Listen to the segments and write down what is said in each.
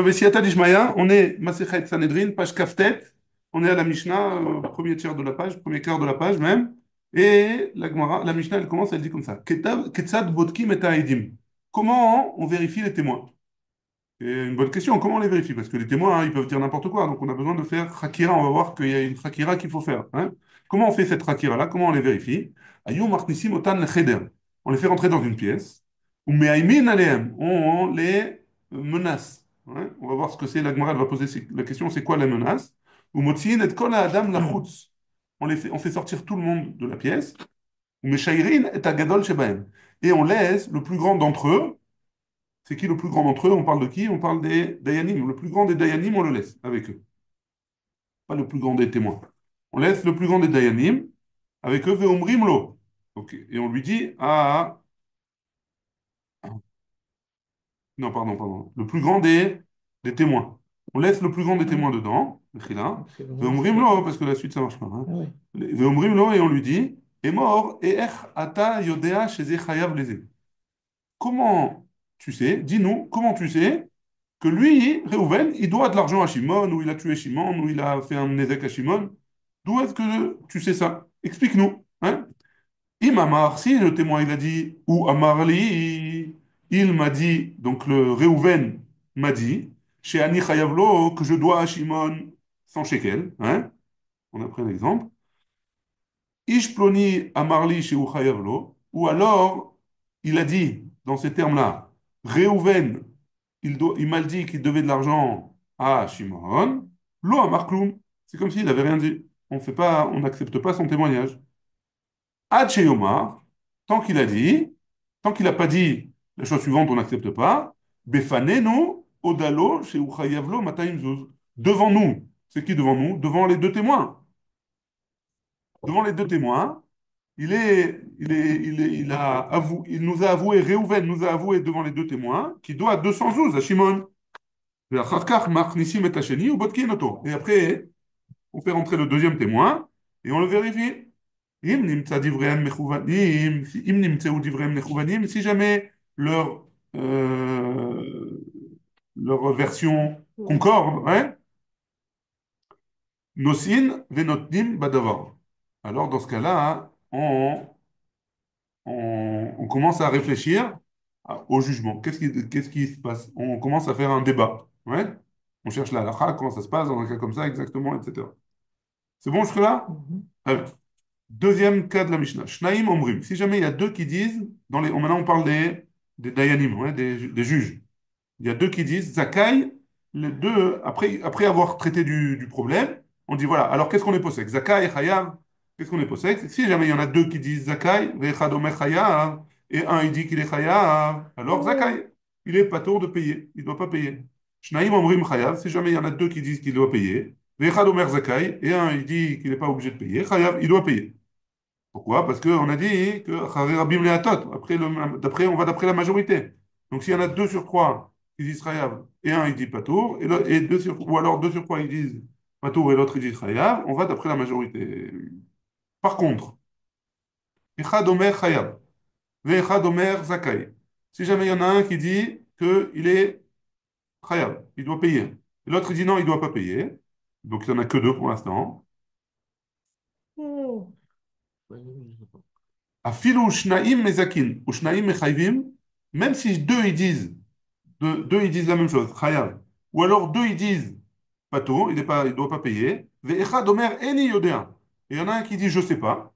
Vesiata d'Ishmaïa, on est Masechet Sanhedrin, page Kaftet, on est à la Mishnah, premier tiers de la page, premier quart de la page même, et la Gemara, la Mishnah, elle commence, elle dit comme ça, Ketzad Bodkim et Haedim. Comment on vérifie les témoins? C'est une bonne question, comment on les vérifie? Parce que les témoins, hein, ils peuvent dire n'importe quoi, donc on a besoin de faire Hakira, on va voir qu'il y a une Hakira qu'il faut faire, hein. Comment on fait cette Hakira-là? Comment on les vérifie? Ayou Marnissim Otan Lecheder. On les fait rentrer dans une pièce, ou Me'aymin Aleem, on les menace, hein. On va voir ce que c'est, la Gemara elle va poser la question, c'est quoi la menace? Ou Motziin et Kol Adam Lachutz. On fait sortir tout le monde de la pièce, ou Meshairin et Agadol Shebahem. Et on laisse le plus grand d'entre eux. C'est qui le plus grand d'entre eux? On parle de qui? On parle des Dayanim. Le plus grand des Dayanim, on le laisse avec eux. Pas le plus grand des témoins. On laisse le plus grand des Dayanim avec eux, Veomrimlo. Ok. Et on lui dit, non, pardon. Le plus grand des témoins. On laisse le plus grand des témoins dedans, là. C'est vraiment Veomrimlo, parce que la suite, ça marche pas, hein. Ah ouais. Veomrimlo, et on lui dit, est mort, et ech ata yodea sheze chayav leze. Comment tu sais, dis-nous, comment tu sais que lui, Réhouven, il doit de l'argent à Shimon, ou il a tué Shimon, ou il a fait un ézec à Shimon. D'où est-ce que tu sais ça? Explique-nous. Hein? Imamar, si le témoin il a dit, ou Amarli, il m'a dit, donc le Réhouven m'a dit, chez Ani Chayavlo, que je dois à Shimon 100 shekels. Hein? On a pris un exemple. Ishploni Amarli chez Uchayavlo, ou alors il a dit, dans ces termes-là, Réhouven, il m'a dit qu'il devait de l'argent à Shimon, lo Amarkloum, c'est comme s'il n'avait rien dit. On n'accepte pas son témoignage. Ad Sheyomar, tant qu'il a dit, tant qu'il n'a pas dit la chose suivante, on n'accepte pas. Befaneno, Odalo, chez Uchayavlo, Mataim Zuz. Devant nous, c'est qui devant nous? Devant les deux témoins. Devant les deux témoins, il nous a avoué, Réhouven nous a avoué devant les deux témoins qu'il doit 200 zouz à Shimon. Et après, on fait rentrer le deuxième témoin et on le vérifie. Si jamais leur, euh, leur version concorde, ouais, nosin venotnim badavar. Alors, dans ce cas-là, on commence à réfléchir au jugement. Qu'est-ce qui se passe? On commence à faire un débat. Ouais? On cherche la halakha, comment ça se passe dans un cas comme ça, exactement, etc. C'est bon jusque-là? Mhm. Allez. Deuxième cas de la Mishnah. Shnaim omrim. Si jamais il y a deux qui disent, maintenant on parle des dayanim, ouais, des juges. Il y a deux qui disent, Zakai, les deux, après avoir traité du problème, on dit voilà, alors qu'est-ce qu'on est possède? Zakai, Chayav, qu'est-ce qu'on est possède? Si jamais il y en a deux qui disent Zakai, Vechad Omer Chayav, et un il dit qu'il est Chayav, alors Zakai, il est pas tour de payer, il ne doit pas payer. Shnaim Omrim Chayav, si jamais il y en a deux qui disent qu'il doit payer, Vechad Omer Zakai, et un il dit qu'il n'est pas obligé de payer, Chayav, il doit payer. Pourquoi? Parce qu'on a dit que Chari Rabim Leatot, on va d'après la majorité. Donc s'il y en a deux sur trois qui disent Chayav et un il dit Patour, ou alors deux sur trois ils disent Patour et l'autre il dit Chayav, on va d'après la majorité. Par contre, Echad Omer Chayav, Ve'echad Omer Zakai. Si jamais il y en a un qui dit qu'il est Chayav, il doit payer, et l'autre il dit non, il ne doit pas payer, donc il n'y en a que deux pour l'instant. Oh. Ouais, je sais pas. Afilu shnaim mezakin ou shnaim mechayvim, même si deux ils disent la même chose, chayav, ou alors deux ils disent pato, il doit pas payer, ve'echad omer eni yodea, et il y en a un qui dit je sais pas,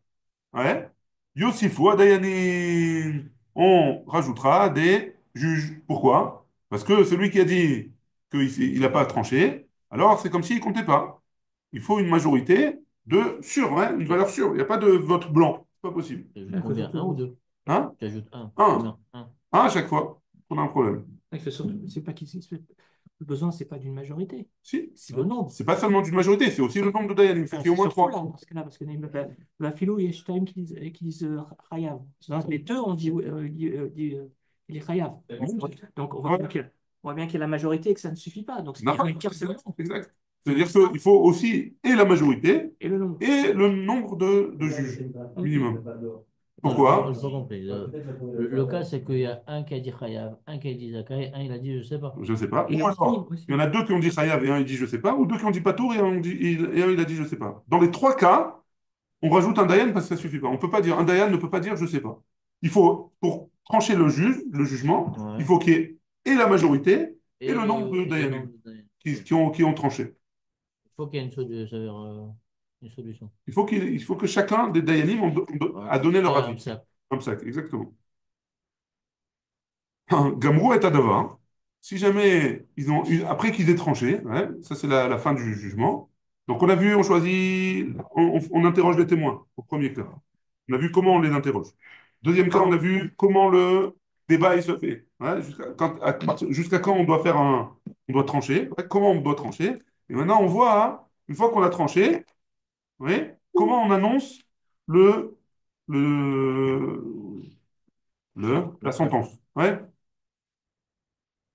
ouais, yosifu adayanin, on rajoutera des juges. Pourquoi? Parce que celui qui a dit qu'il n'a pas tranché, alors c'est comme s'il comptait pas. Il faut une majorité de sûr, hein, une valeur sûre. Il n'y a pas de vote blanc. C'est pas possible. Il faut Combien? Un surtout. ou deux? Hein? J'ajoute un. Un. Combien? Un. Un à chaque fois. On a un problème. Il faut surtout. C'est pas le besoin, c'est pas d'une majorité. Si. C'est le nombre. C'est pas seulement d'une majorité, c'est aussi le nombre de Dayanim. Il faut Ah, qu'il y ait au c'est moins surtout là, trois. dans ce cas-là, parce que la philo, il y a Shtaim qui disent Chayav. Dans les deux, on dit, il est Chayav. Donc, Ouais. on voit bien qu'il y a la majorité et que ça ne suffit pas. Donc, ce qui Non, est requis, c'est le exact. nombre. Exact. C'est-à-dire qu'il faut aussi et la majorité Et le nombre. et le nombre de juges Ok. minimum. Pourquoi? j'ai pas compris. Le cas, c'est qu'il y a un qui a dit Khayav, un qui a dit Zakai, un il a dit je sais pas. Je ne sais pas. Et Ou aussi, alors, il y en a deux qui ont dit Chayav et un il dit je sais pas, ou deux qui ont dit Patour et et un il a dit je sais pas. Dans les trois cas, on rajoute un Dayan parce que ça suffit pas. On peut pas dire, un Dayan ne peut pas dire je sais pas. Il faut, pour trancher le jugement, il Ouais. faut qu'il y ait et la majorité et le nombre de Et le Dayanim nombre de Dayan. qui ont tranché. Il faut qu'il y ait une solution. Il faut que chacun des Dayanim Ouais. a donné leur Ouais, un avis. sac. Comme ça, exactement. Gamrou est à Davar. Si jamais après qu'ils aient tranché, ouais, ça c'est la fin du jugement. Donc on a vu, on choisit, on interroge les témoins au premier cas. On a vu comment on les interroge. Deuxième cas, on a vu comment le débat il se fait. Ouais, jusqu'à quand on doit on doit trancher. Ouais, comment on doit trancher. Et maintenant on voit, hein, une fois qu'on a tranché, ouais, comment on annonce le, le, la sentence. Ouais.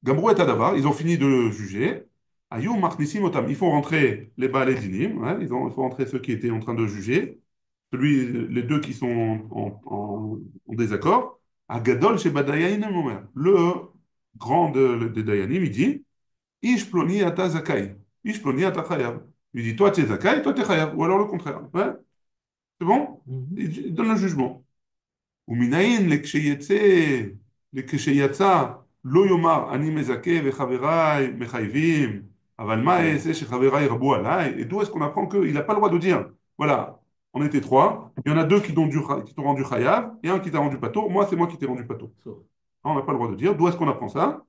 Gamrou et Tadavar, ils ont fini de juger. Ayou Marnissim Otam. Il faut rentrer les Baalei Dinim, hein, il faut rentrer ceux qui étaient en train de juger, les deux qui sont en désaccord. Agadol chez Badayanim Omer. Le grand des Dayanim, il dit Ish ploni ata zakai. Ish ploni ata chayav. Il dit toi tu es zakai, toi tu es chayav. Ou alors le contraire. Ouais, c'est bon? Mhm. Il donne le jugement. ומנין לכשיצא לא יאמר אני מזכה וחבריי מחייבים, אבל מה אעשה שחבריי רבו עליי? Et d'où est-ce qu'on apprend qu'il n'a pas le droit de dire, voilà, on était trois, il y en a deux qui t'ont rendu chayav et un qui t'a rendu pato, moi c'est moi qui t'ai rendu pato. On n'a pas le droit de dire, d'où est-ce qu'on apprend ça?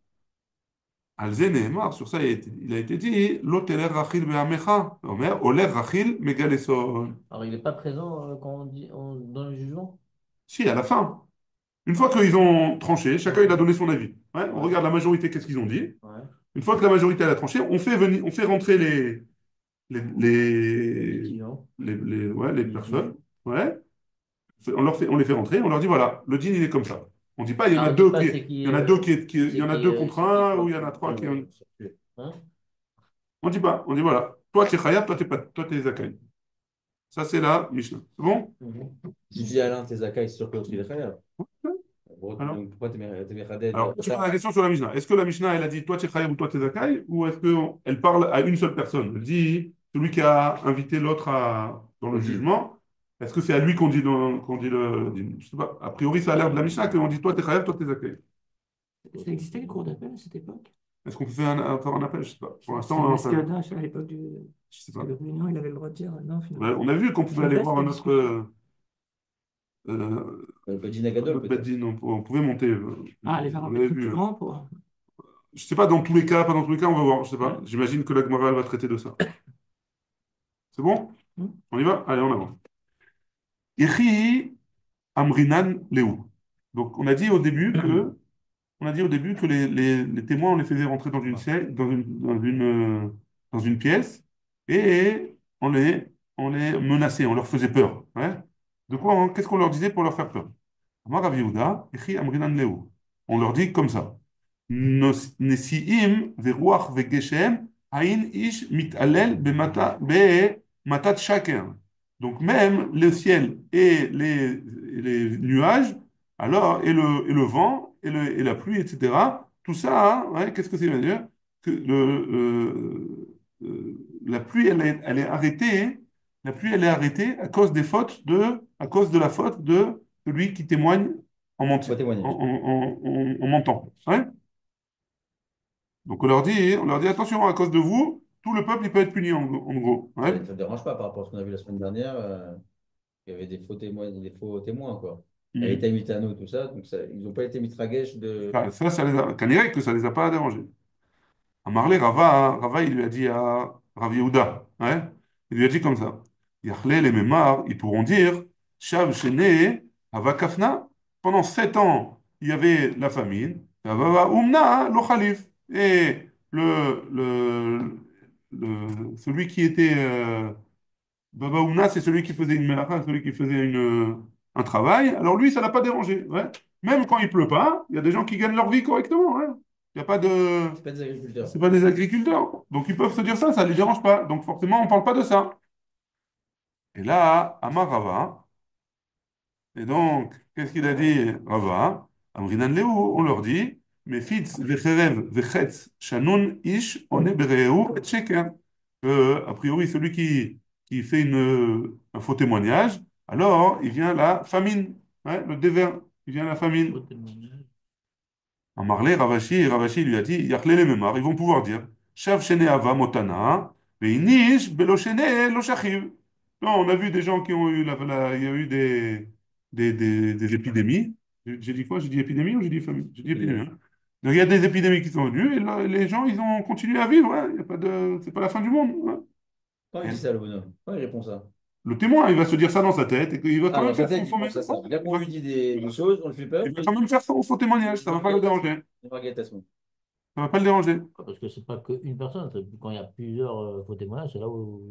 Alze Nehemar, sur ça il a été dit, l'oteler rachil be'amecha, Omer, oler rachil megaleson. Alors, il n'est pas présent quand on dit dans le jugement? Si, à la fin. Une fois qu'ils ont tranché, chacun il a donné son avis. Ouais, on Ouais. regarde la majorité, qu'est-ce qu'ils ont dit. Ouais. Une fois que la majorité elle a tranché, on fait rentrer les, Les les, clients, ouais, les les personnes. juges. Ouais. On les fait rentrer, on leur dit voilà, le deal il est comme ça. On dit pas il y en Ah, a on dit deux pas c'est qui, il y en a deux il y en a deux contre c'est qui un ou quoi il y en a comme, trois qui ont... hein? On dit pas, on dit voilà, toi tu es Khayab, toi tu es pas, toi tu es Zakai. Ça c'est la Mishnah. C'est bon? Mhm. Si tu dis Alain, tes Zaka, c'est sûr que l'autre, il est Khayab. Alors, Donc pourquoi t'es Mechaded alors, tu poses la question sur la Mishnah. Est-ce que la Mishnah, elle a dit toi tu es Chayav ou toi tu es Zakai? Ou est-ce qu'elle parle à une seule personne? Elle dit celui qui a invité l'autre dans le au deal? jugement. Est-ce que c'est à lui qu'on dit le. Je sais pas. A priori, ça a l'air de la Mishnah qu'on dit toi tu es Chayav, toi tu es Zakai. Ça existait le cours d'appel à cette époque? Est-ce qu'on peut faire un appel? Je sais pas. Pour l'instant, C'est on parce que appelle. à l'époque Je sais de pas. l'Union, il avait le droit de dire non, On finalement. a vu qu'on pouvait On aller reste voir à discuter. Badina Gadol, Notre peut-être. Beddin, on pouvait monter. Ah, aller faire un On avait truc vu. plus grand pour. Je sais pas, dans tous les cas, pas dans tous les cas, on va voir. Je sais Ouais. pas. J'imagine que la Gemara elle va traiter de ça. C'est bon? Hmm. On y va? Allez, on avance. Ichi Amrinan Léou. Donc, on a dit au début que les témoins, on les faisait rentrer dans dans une pièce et on les menaçait, on leur faisait peur. Ouais. De quoi, qu'est-ce qu'on leur disait pour leur faire peur? Amar Rav Yehuda, Echi Amrinan Léou. On leur dit comme ça. Nesiim veruach vegeshem hain ish mitalel matat shaker. Donc même le ciel et les nuages, alors et le vent et la pluie, etc. Tout ça, hein, ouais, qu'est-ce que ça veut dire? Que la pluie, elle est arrêtée. Hein. La pluie, elle est arrêtée à cause à cause de la faute de celui qui témoigne Faux témoignage. en mentant. Ouais. Donc on leur dit attention, à cause de vous, tout le peuple il peut être puni en gros. Ça Ouais. ne te dérange pas par rapport à ce qu'on a vu la semaine dernière. Il y avait des faux témoins, quoi. Elle Mhm. était Mitano, tout ça. Donc ils n'ont pas été mitragesh de. Ça les a, Kanirek, que ça les a pas dérangés. Amarle Rava, il lui a dit à Rav Yehuda, ouais, il lui a dit comme ça. Yachle les mémars, ils pourront dire, Shav Shene, Hava Kafna, pendant 7 ans, il y avait la famine, Hava Umna, lo Khalif. Et celui qui était Baba Oumna, c'est celui qui faisait une melacha, celui qui faisait un travail. Alors lui, ça l'a pas dérangé. Ouais. Même quand il pleut pas, il y a des gens qui gagnent leur vie correctement. Ouais. Il y a pas de... C'est pas des agriculteurs. C'est pas des agriculteurs. Donc ils peuvent se dire ça ne les dérange pas. Donc forcément, on ne parle pas de ça. Et là, Amarava, Et donc, qu'est-ce qu'il a dit Rava? Amrinan Léou, on leur dit, Mefitz vecherev vechetz shanun ish one bereu et sheker. A priori, celui qui fait un faux témoignage, alors il vient la famine, ouais, le dévers, il vient la famine. Faux témoignage. En Marley, Ravashi lui a dit, Yachle les mémoires, ils vont pouvoir dire, Shav shene ava motana, veinish belo shene lo shachiv. Non, on a vu des gens qui ont eu, il y a eu des épidémies. J'ai dit quoi? J'ai dit épidémie ou j'ai dit famine? J'ai dit épidémie, hein. Donc il y a des épidémies qui sont venues et là, les gens, ils ont continué à vivre, hein. Il y a pas de, c'est pas la fin du monde, hein. Quand il Et dit ça, le bonhomme, quand il répond ça. le témoin, il va se dire ça dans sa tête et qu'il va quand Ah, dans même sa faire tête, son il faux, pense à ça. Là, il on va, lui dit des choses, on le fait peur. il va quand même faire son faux témoignage, ça va pas le déranger. Il va guetter à ce moment. Ça va pas le déranger. Parce que c'est pas qu'une personne. Quand il y a plusieurs faux témoignages, c'est là où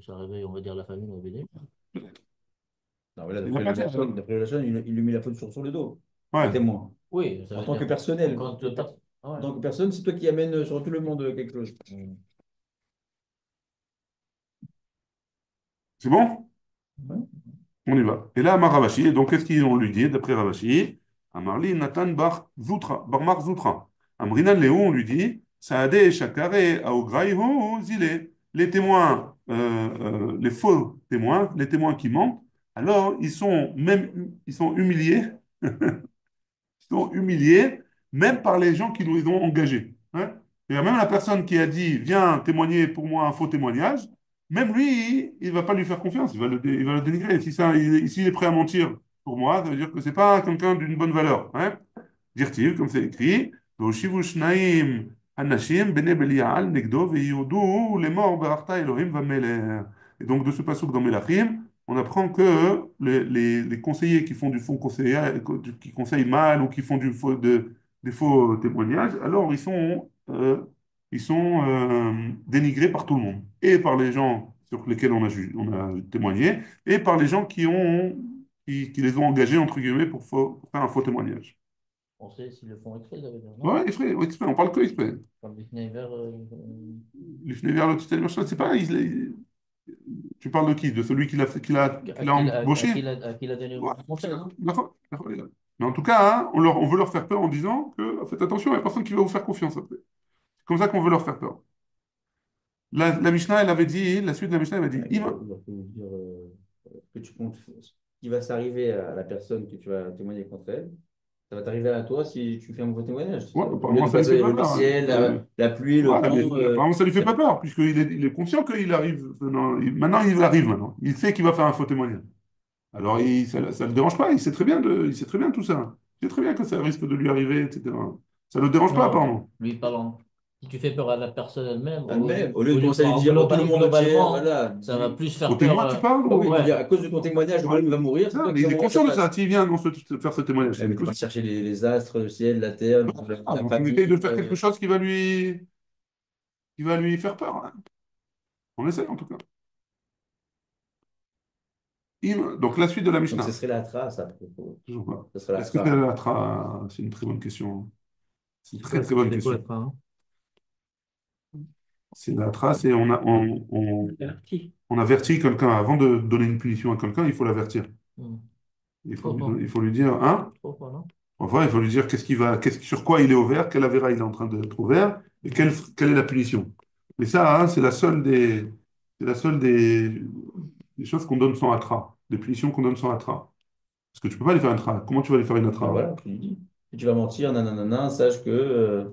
ça réveille, on va dire, la famille au BD. Non, mais là, Il n'a pas dit. d'après la personne, il lui met la faute sur le dos. Le Ouais. témoin. Oui, ça En veut tant que dire personnel. quand ah En ouais. tant que personne, c'est toi qui amène sur tout le monde quelque chose. Mm. C'est bon? Ouais. On y va. Et là, Amar Ravashi, et donc qu'est-ce qu'on lui dit d'après Ravashi? Amarli Nathan Bar Zutra, Barmar Zutra. Amrinan Léo, on lui dit, Saade Shakare Aograïho Zile. Les témoins, les faux témoins, les témoins qui mentent, alors ils sont humiliés, sont humiliés même par les gens qui nous ont engagés, hein. Il y a même la personne qui a dit, viens témoigner pour moi un faux témoignage, même lui, il ne va pas lui faire confiance, il va le dénigrer. Si ça, s'il est prêt à mentir pour moi, ça veut dire que c'est pas quelqu'un d'une bonne valeur, hein. Dire-t-il, comme c'est écrit, והושיבו שניים אנשים בני בליעל נגדו ויהודו לאמור ברכת אלוהים ומלך. Et donc de ce passage dans Mélachim, on apprend que les conseillers qui font du faux conseil, qui conseillent mal ou qui font des faux témoignages, alors ils sont dénigrés par tout le monde, et par les gens sur lesquels on a témoigné, et par les gens qui les ont engagés, entre guillemets, pour faire un faux témoignage. On sait s'ils le font exprès, ça veut dire, non? Ouais, exprès, ouais, exprès, on parle que exprès. Comme des Schneider, L'Ifnei vers l'hôpital, machin, c'est pas. Tu parles de qui? De celui qui l'a embauché? à qui il a donné Ouais, le conseil, non? d'accord, d'accord, les gars. Mais en tout cas, hein, on veut leur faire peur en disant que faites attention, il n'y a personne qui va vous faire confiance après. C'est comme ça qu'on veut leur faire peur. La Mishnah, elle avait dit, la suite de la Mishnah, elle avait dit, Il va faut dire que tu comptes ce qui va s'arriver à la personne que tu vas témoigner contre elle. Ça va t'arriver à toi si tu fais un mauvais témoignage. ouais, Au lieu apparemment, de ça lui fait passer pas le peur, hein. ciel, la pluie, le Ouais, mais vent. apparemment, ça lui fait pas peur, il est conscient qu'il arrive. Maintenant, il arrive maintenant. Il sait qu'il va faire un faux témoignage. Alors, ça ne le dérange pas, il sait très bien tout ça. Il sait très bien que ça risque de lui arriver, etc. Ça ne le dérange pas, Non, apparemment. lui parlant. Si tu fais peur à la personne elle-même, Elle-même, au lieu de commencer à lui en dire tout le monde entier, globalement, voilà. ça va plus Au faire peur. témoin, tu parles Ah oui, il Ouais. veut dire, à cause de ton témoignage, le Ouais. bonhomme va mourir, c'est Ah, toi mais qui il vas est mourir à conscient sa de ça, place. s'il vient faire ce témoignage. Ouais, mais t'es pas chercher les astres, le ciel, la terre, la Donc, on famille. essaye de faire quelque chose qui va lui faire peur, hein. On essaie, en tout cas. Donc, la suite de la Donc ce Mishnah. serait la trace, à propos. Toujours pas. Ce serait la Est-ce que c'est trace. la tra... C'est une très bonne question. C'est une très, très bonne C'est quoi le question. train? C'est la trace et Averti. on avertit quelqu'un. Avant de donner une punition à quelqu'un, il faut l'avertir. Hmm. Il il faut lui dire, hein? Trop fort, non? Enfin, il faut lui dire sur quoi il est au vert, quel avéra il est en train d'être au vert, et quelle est la punition. Mais ça, hein, c'est la seule des choses qu'on donne sans atra, des punitions qu'on donne sans atra. Parce que tu peux pas aller faire un atra. Comment tu vas aller faire une Ben atra? voilà, tu lui dis. Si tu vas mentir, nanana, sache que.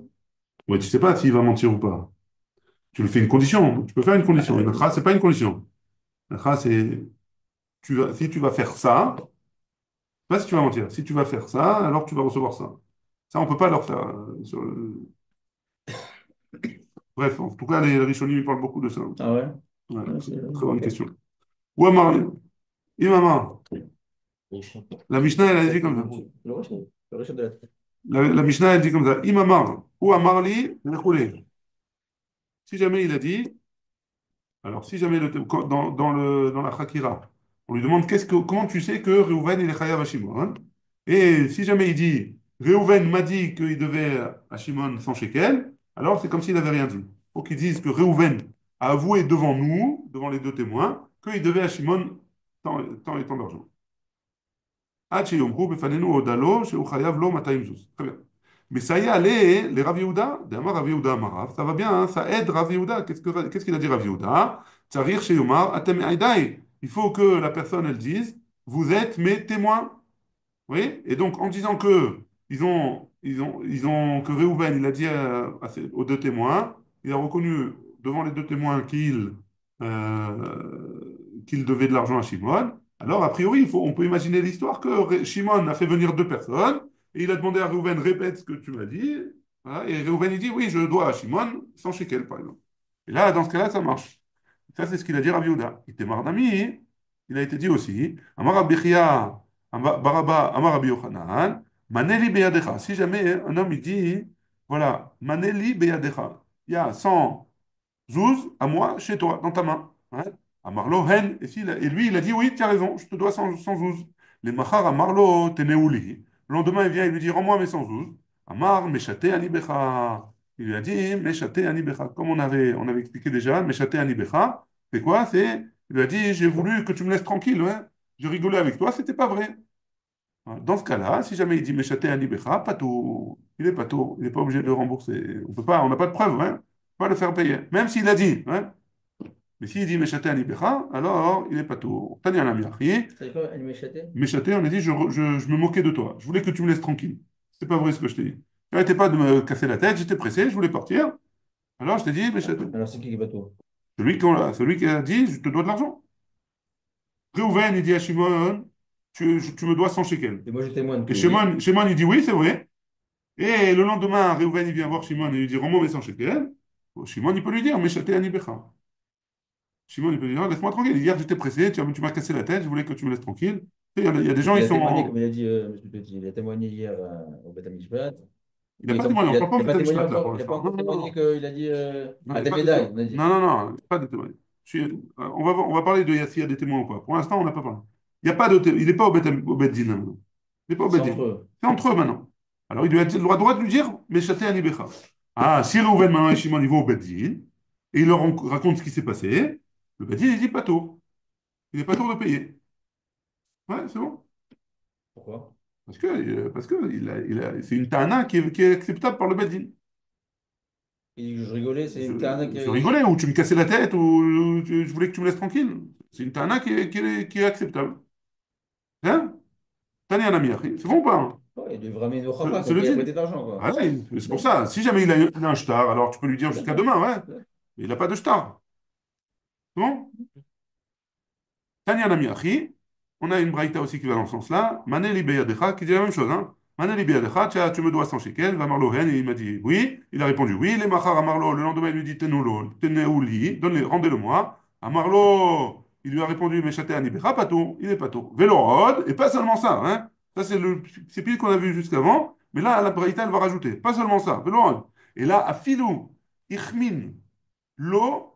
Ouais, tu sais pas s'il va mentir ou pas. Tu lui fais une condition. Tu peux faire une condition. Une atra, c'est pas une condition. Une atra, c'est si tu vas faire ça, pas si tu vas mentir. Si tu vas faire ça, alors tu vas recevoir ça. Ça, on peut pas leur faire. Bref, en tout cas, les Rishonim, ils parlent beaucoup de ça. Ah ouais? Ouais, Ouais, c'est c'est- une très bonne ok. question. Ou Amar, Imama, Riche. la Mishnah, elle a dit comme ça. Le rechef de la traite. La Mishnah, elle dit comme ça. Imamar, ou Amarli, Rechoulé. Si jamais il a dit, alors si jamais dans la Chakira, on lui demande comment tu sais que Reuven il est Chayav à Shimon, hein. Et si jamais il dit, Reuven m'a dit qu'il devait à Shimon 100 shekels, alors c'est comme s'il n'avait rien dit. Il faut qu'ils disent que Reuven a avoué devant nous, devant les deux témoins, qu'il devait à Shimon tant et tant d'argent. עד שיאמרו בפנינו הודה לו שהוא חייב לו 200 זוז. Très bien. Mais ça y est, allez, les Rav Yehuda, d'Amar Rav Yehuda Amarav, ça va bien, hein, ça aide Rav Yehuda. Qu'est-ce qu'il a dit Rav Yehuda? Tzarir sheyomar atem aidai. Il faut que la personne, elle dise, vous êtes mes témoins. Oui, et donc en disant que que Réhouven, il a dit aux deux témoins, il a reconnu devant les deux témoins qu'il devait de l'argent à Shimon. Alors, a priori, on peut imaginer l'histoire que Shimon a fait venir deux personnes et il a demandé à Réhouven, répète ce que tu m'as dit. Voilà, et Réhouven, il dit, oui, je dois à Shimon 100 shekels, par exemple. Et là, dans ce cas-là, ça marche. Ça, c'est ce qu'il a dit Rav Yehuda. Il était Mardami, il a été dit aussi, Amar Rabbi Chia, Baraba, Amar Rabbi Yochanan, Maneli beyadecha. Si jamais un homme il dit, voilà, Maneli beyadecha, il y a 100 zouz à moi chez toi, dans ta main. Hein? Amarlo hen, et lui il a dit, oui, tu as raison, je te dois 100 zouz. Les machar Amarlo teneuli. Le lendemain il vient, il lui dit, rends-moi mes 100 zouz. Amar meshate anibecha. Il lui a dit, meshate anibecha. Comme on avait expliqué déjà, meshate anibecha, c'est quoi? Il lui a dit, j'ai voulu que tu me laisses tranquille, ouais. J'ai rigolé avec toi, c'était pas vrai. Dans ce cas-là, si jamais il dit Meshate Ani Becha, pas tout, il est pas tout, il n'est pas obligé de rembourser. On peut pas, on n'a pas de preuve, hein, on peut pas le faire payer, même s'il a dit. Hein. Mais s'il dit Meshate Ani Becha, alors il est pas tout. Tanya la miachi, C'est quoi, elle m'échappait? Meshate, on a dit je me moquais de toi. Je voulais que tu me laisses tranquille. C'est pas vrai ce que je t'ai dit. Tu n'arrêtais pas de me casser la tête, j'étais pressé, je voulais partir. Alors je t'ai dit Meshate. Alors, c'est qui est bateau? Celui qui a dit je te dois de l'argent. Réhouven, il dit à Shimon, tu me dois 100 shekels. Et moi, je témoigne que Et oui. Shimon, il dit oui, c'est vrai. Et le lendemain, Réhouven, il vient voir Shimon et lui dit rends-moi mes 100 shekels. Bon, Shimon, il peut lui dire, Meshate Ani Becha. Shimon, il peut lui dire, laisse-moi tranquille. Hier, j'étais pressé, tu m'as cassé la tête, je voulais que tu me laisses tranquille. Il y a des gens, Il ils a témoigné, sont. comme il a dit, monsieur Petit, il a témoigné hier au Beth Amikdash. Il n'a pas témoigné, on ne parle pas Il au a pas Beth témoigné Mishpat là pour encore, il n'a pas l'instant. encore Non, non, témoigné non. qu'il a dit Non, à il n'y a pas de Temedaï, on a dit. non, non, non, il n'y a pas de témoin. On va parler de s'il y a des témoins ou pas. Pour l'instant, on n'a pas parlé. Il n'y a pas de il n'est pas au Bet Din maintenant. Il n'est pas au C'est Bet Din. entre eux. C'est entre eux maintenant. Alors il doit être le droit de lui dire, mais châté Ani Becha. Ah, si Réhouven maintenant et Shimon ils vont au Bet Din, et il leur raconte ce qui s'est passé, le Bet Din il dit pas tôt. Il n'est pas tôt de payer. Ouais, c'est bon. Pourquoi? Parce que c'est une ta'ana qui est acceptable par le Bet Din. Il dit que je rigolais, c'est Je, une tarnaque. je rigolais, ou tu me cassais la tête, ou je voulais que tu me laisses tranquille. C'est une ta'ana qui est acceptable. Hein? Tani Anami, c'est bon ou pas? Hein. Ouais, il devrait ramener une C'est Ochacha, c'est comme le quoi il a dit. prêté d'argent, quoi. Ah ouais, c'est pour ça. Si jamais il a un shtar, alors tu peux lui dire jusqu'à D'accord. demain, ouais. Ouais. Mais il n'a pas de shtar. C'est bon? Tanya Namiachi, on a une braïta aussi qui va dans ce sens-là. Maneli Beyadecha, qui dit la même chose. Hein. Maneli Beyadecha, tu me dois 100 shekels. Va Marlo Hen, et il m'a dit oui. Il a répondu oui. Les Machar à Marlo, le lendemain, il lui dit Teneuli, rendez-le-moi. À Marlo, il lui a répondu Meshate Anibecha, pas tout. Il est pas tout. Vélorod, et pas seulement ça. Hein. Ça, c'est pile qu'on a vu jusqu'avant. Mais là, la braïta, elle va rajouter. Pas seulement ça. Vélorod. Et là, Afilou, Ichmin, Lo,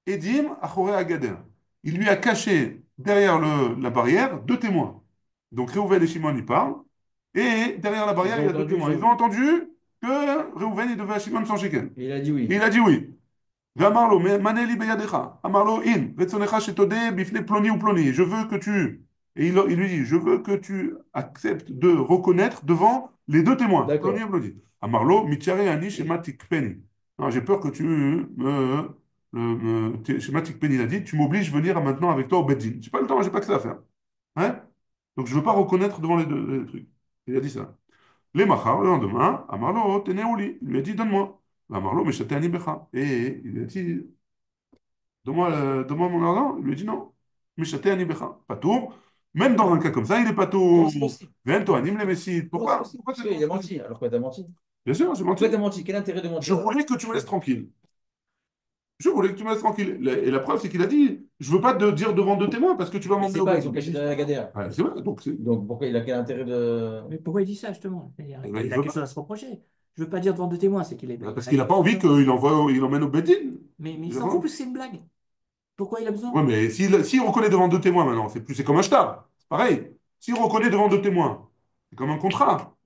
Edim Achore Agader. Il lui a caché derrière la barrière deux témoins. Donc Réhouven et Shimon y parlent. Et derrière la Ils barrière, il ont y a deux entendu, témoins. Ils ont entendu que Réhouven il devait à Shimon 100 shekels. et il a dit Et oui. il a dit oui. ואמר לו, מנה לי בידיך. אמר לו, אין, רצונך שתודה בפני פלוני ופלוני. Je veux que tu... Et il lui dit, je veux que tu acceptes de reconnaître devant les deux témoins. Ploni et D'accord. Ploni. Amar lo, mitchare ani shema tikpeni. Non, j'ai peur que tu shema tikpeni, il a dit, tu m'obliges à venir maintenant avec toi au Beddin. J'ai pas le temps, j'ai pas que ça à faire. Hein? Donc je veux pas reconnaître devant les trucs. Il a dit ça. Les machar, le lendemain, Amarlo, teneouli. Il lui a dit, donne-moi. Amarlo, mais ani becha. Et il a dit, donne-moi mon argent. Il lui a dit, non. Mais ani becha. Pas tour. Même dans un cas comme ça, il est pas Comment tour. c'est possible? Viens, toi, anime les messies. Comment c'est Pourquoi? possible? Pourquoi Parce c'est qu'il a possible? menti. Alors quoi, t'as menti? Bien sûr, j'ai menti. Pourquoi t'as menti? Quel intérêt de Je mentir? voulais que tu me laisses tranquille. Je voulais que tu me laisses tranquille. Et la preuve, c'est qu'il a dit, je veux pas te dire devant deux témoins parce que tu vas Il m'emmener sait au pas, ils bâtiment. sont cachés derrière la gadère. Ouais, c'est vrai, donc Donc pourquoi il a quel intérêt de. Mais pourquoi il dit ça, justement? C'est-à-dire, eh il ben, a, il il a veut quelque pas. chose à se reprocher. Je veux pas dire devant deux témoins, c'est qu'il est. Parce qu'il n'a pas envie il emmène au Bédine. Mais il Il a s'en pas fout envie. parce que c'est une blague. Pourquoi il a besoin? Ouais, mais s'il reconnaît devant deux témoins maintenant, c'est comme un shtar. C'est pareil. S'il reconnaît devant deux témoins, c'est comme un contrat.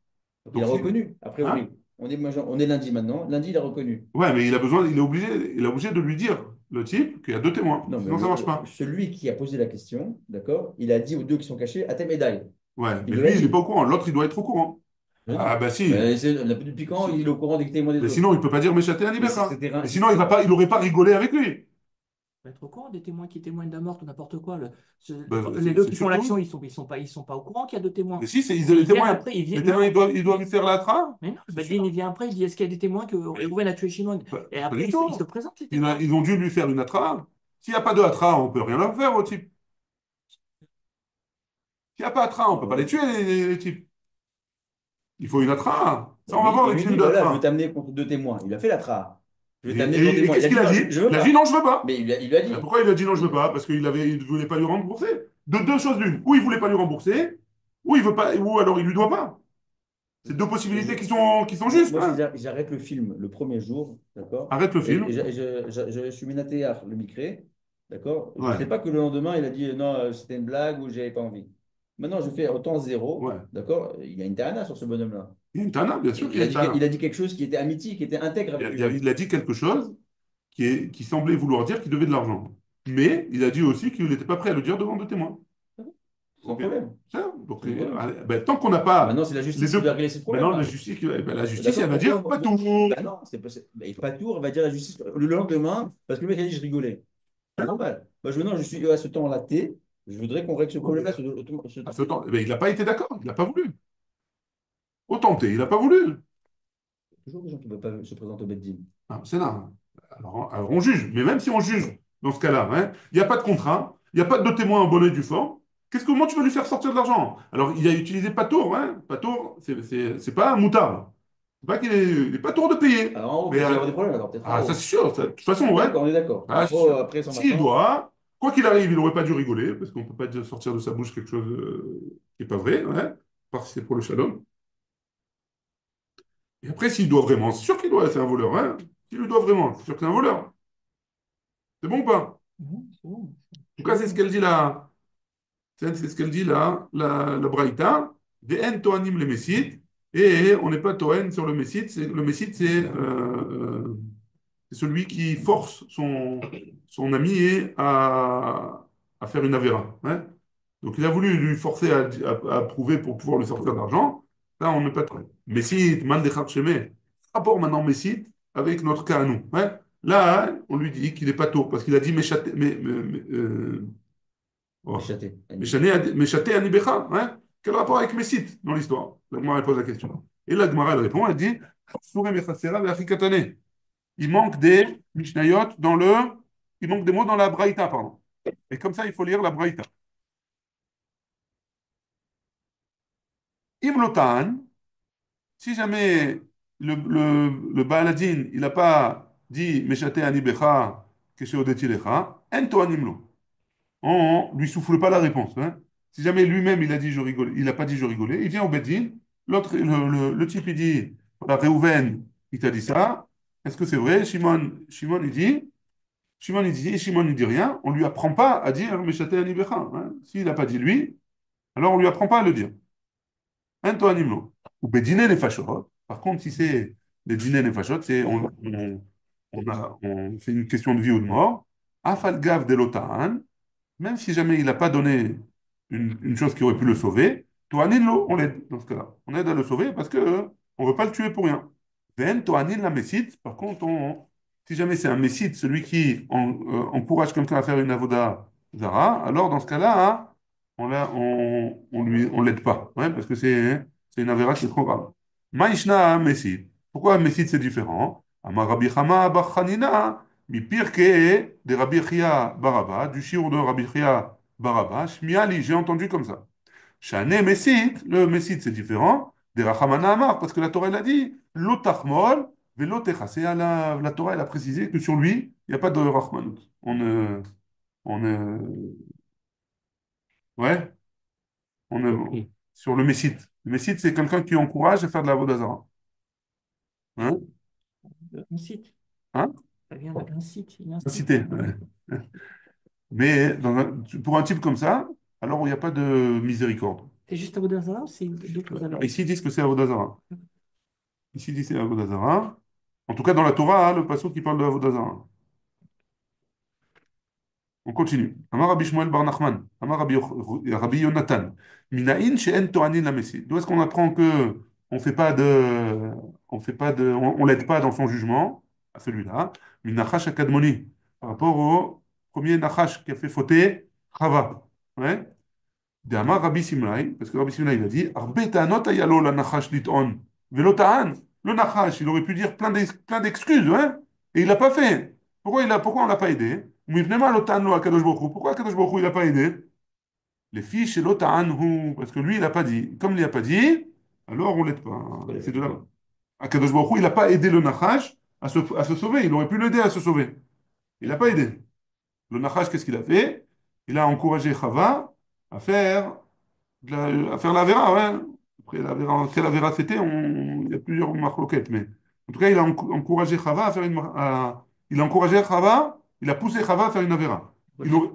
Donc il a Donc, reconnu, a hein? priori. On est lundi maintenant. Lundi, il a reconnu. Ouais, mais il est obligé de lui dire, le type, qu'il y a deux témoins. Non, mais Sinon, ça marche pas. celui qui a posé la question, d'accord, il a dit aux deux qui sont cachés, à tes médailles. Ouais, Il mais lui a lui, il n'est pas dit. au courant. L'autre, il doit être au courant. Mais Ah, non. bah si. Mais depuis quand il est au courant des témoins des Mais autres? sinon, il ne peut pas dire Méchaté Mais Anibeka. Et si sinon, c'était. il n'aurait pas rigolé avec lui. Faut être au courant des témoins qui témoignent d'un meurtre ou n'importe quoi. Ben, Les deux c'est qui font sûr que oui. l'action, ils sont pas au courant qu'il y a deux Mais témoins. si, Ils viennent après, ils les viennent. témoins, Non, ils doivent faire la trace. mais non, C'est Badin, sûr. il vient après, il dit est-ce qu'il y a des témoins que Rouven a tué Shimon? Et Pas après, du ils se tout. présentent, les témoins. Ils ont dû lui faire une atra. S'il n'y a pas de atra, on ne peut rien leur faire au type. S'il n'y a pas d'atra, on ne peut pas les tuer, les types. Il faut une atra. Ça, on va voir Il les lui films dit, de voilà, je veux atra. t'amener contre deux témoins. Il a fait la tra. Je veux Et, t'amener devant et témoin. Il qu'est-ce a dit, qu'il a non, dit? je veux Il a dit pas. non, je veux pas. Mais il lui a dit. Pourquoi il a dit non, je veux pas? Parce qu'il ne voulait pas lui rembourser. De deux choses l'une. Ou il ne voulait pas lui rembourser, ou il veut pas, ou alors il lui doit pas. C'est deux possibilités qui sont justes. Moi, Hein. j'arrête le film le premier jour, d'accord? Arrête le Et film. je suis Minatéar, le micré, d'accord? Je ne Ouais, sais pas que le lendemain, il a dit non, c'était une blague ou j'avais pas envie. Maintenant, je fais autant zéro, ouais. d'accord? Il y a une tana sur ce bonhomme-là. Il y a une tana, bien sûr qu'il y a une tana. Il a dit quelque chose qui était amitié, qui était intègre avec lui. Il a dit quelque chose qui semblait vouloir dire qu'il devait de l'argent. Mais il a dit aussi qu'il n'était pas prêt à le dire devant deux témoins. Sans Bien. problème. Ça, donc, Sans problème. ben, tant qu'on n'a pas Maintenant, c'est la les justice qui deux. doit régler ce Maintenant, problème-là. la justice, D'accord, elle va dire pourquoi? pas tout. Ben non, mais pas tout, on va dire la justice le lendemain, parce que le mec a dit je rigolais. C'est normal. Moi, non, je suis à ce temps-là T, je voudrais qu'on règle ce problème-là. À ce temps, ben, il n'a pas été d'accord, il n'a pas voulu. Au tenté, il n'a pas voulu. Toujours des gens qui ne veulent pas se présenter au Beddin. Ah, c'est là. Alors, on juge. Mais même si on juge dans ce cas-là, hein, il n'y a pas de contrat, il n'y a pas de témoin en bonne et due forme, comment tu vas lui faire sortir de l'argent? Alors, il a utilisé Patour. Hein. Patour, c'est pas un moutard. C'est pas il est pas tour de payer. Alors, en haut, Mais, peut-être qu'il va y avoir des problèmes, alors peut-être en ça, haut. c'est sûr. De toute façon, ouais. D'accord, on est d'accord. Ah, c'est Oh, sûr. après, sans S'il machin. doit, quoi qu'il arrive, il n'aurait pas dû rigoler, parce qu'on ne peut pas sortir de sa bouche quelque chose qui n'est pas vrai, ouais, à part si c'est pour le shalom. Et après, s'il doit vraiment, c'est sûr qu'il doit, c'est un voleur. Hein. S'il lui doit vraiment, c'est sûr que c'est un voleur. C'est bon ou pas? C'est bon. En tout cas, c'est ce qu'elle dit là. C'est ce qu'elle dit là, la Braïta. Ve'en toanim le messit. Et on n'est pas toen sur le messit. Le messit, c'est celui qui force son ami à faire une avéra. Hein. Donc il a voulu lui forcer à prouver pour pouvoir lui sortir de l'argent. Là, on n'est pas toen. Messit, man de rapport maintenant messit avec notre cas à nous. Hein. Là, hein, on lui dit qu'il n'est pas tôt parce qu'il a dit Mais oh. châté. Méchaté Anibecha, hein? Quel rapport avec Messit dans l'histoire? La Gemara elle pose la question. Et la Gemara elle répond, elle dit Souré Mechasera ve'achikatane. Il manque des Mishnayot dans le. Il manque des mots dans la Braïta, pardon. Et comme ça, il faut lire la Braïta. Imlotan, si jamais le Baaladin, il n'a pas dit Méchaté Anibecha, Kesheodetilecha, Ento Animlo. On lui souffle pas la réponse. Hein. Si jamais lui-même il a dit je rigole, il n'a pas dit je rigolais, il vient au Beddin, l'autre, le type il dit, voilà, Réhouven, il t'a dit ça, est-ce que c'est vrai? Shimon il dit rien, on lui apprend pas à dire Meshate Anibecha. Hein. S'il n'a pas dit lui, alors on lui apprend pas à le dire. Un to animlo. Ou Bedine les fachot. Par contre, si c'est les dîners les fachot, c'est on fait une question de vie ou de mort. Afal gav de l'otan. Même si jamais il n'a pas donné une chose qui aurait pu le sauver, Toanilo, on l'aide dans ce cas-là. On aide à le sauver parce que on ne veut pas le tuer pour rien. Ven Toanil la Messite, par contre, si jamais c'est un Messite, celui qui encourage quelqu'un à faire une avoda zara, alors dans ce cas-là, hein, on l'aide pas, ouais, parce que c'est une avéra qui est trop grave. Maïshna Messite. Pourquoi un Messite c'est différent? Amar Rabbi Chama bar Chanina, mi pirke de Rabbi Chia Baraba, du shiur de Rabbi Chia Baraba, Shmiali, j'ai entendu comme ça. Shane Messit, le Messit c'est différent, des Rachamana Amar, parce que la Torah elle a dit, l'otachmol, velotecha. C'est la Torah elle a précisé que sur lui, il n'y a pas de Rachmanut. On ne, ouais, Ok. sur le Messit. Le Messit c'est quelqu'un qui encourage à faire de la Vodazara. Hein? Un site. Hein? Ça vient d'un site. Il y a un site. Incité, ouais. Mais pour un type comme ça, alors il n'y a pas de miséricorde. C'est juste à Vodazara ou c'est d'autres Alors, valeurs? ici, ils disent que c'est Avodazara. Ici, ils disent que c'est Avodazara. En tout cas, dans la Torah, hein, le passage qui parle de Avodazara. On continue. Amar Rabbi Shmuel bar Nachman, Amar Rabbi Yonatan, Minaïn she'en to'anin la Messie. D'où est-ce qu'on apprend que on l'aide pas dans son jugement, à celui-là, Minachash Akadmoni, par rapport au premier Nachash qui a fait fauter Chava. Ouais. De Amar Rabbi Simlai, parce que Rabbi Simlai il a dit, Arbe ta'anot ayalo la Nachash lit'on, velo ta'an. Le Nachash, il aurait pu dire plein d'excuses, hein, et il l'a pas fait. Pourquoi on l'a pas aidé? Pourquoi Akadosh Baruch Hu, il l'a pas aidé? Les filles chez l'Otahan, parce que lui, il n'a pas dit. Comme il n'a pas dit, alors on l'aide pas. C'est de là. Akadosh Baruch Hu, il n'a pas aidé le Nachash à se sauver. Il aurait pu l'aider à se sauver. Il n'a pas aidé. Le Nachash, qu'est-ce qu'il a fait? Il a encouragé Chava à faire, à faire la Vera, ouais. Après, la Vera, quelle Vera c'était? Il y a plusieurs marloquettes, mais en tout cas, il a encouragé Chava à faire il a encouragé Chava, il a poussé Chava à faire une Avera.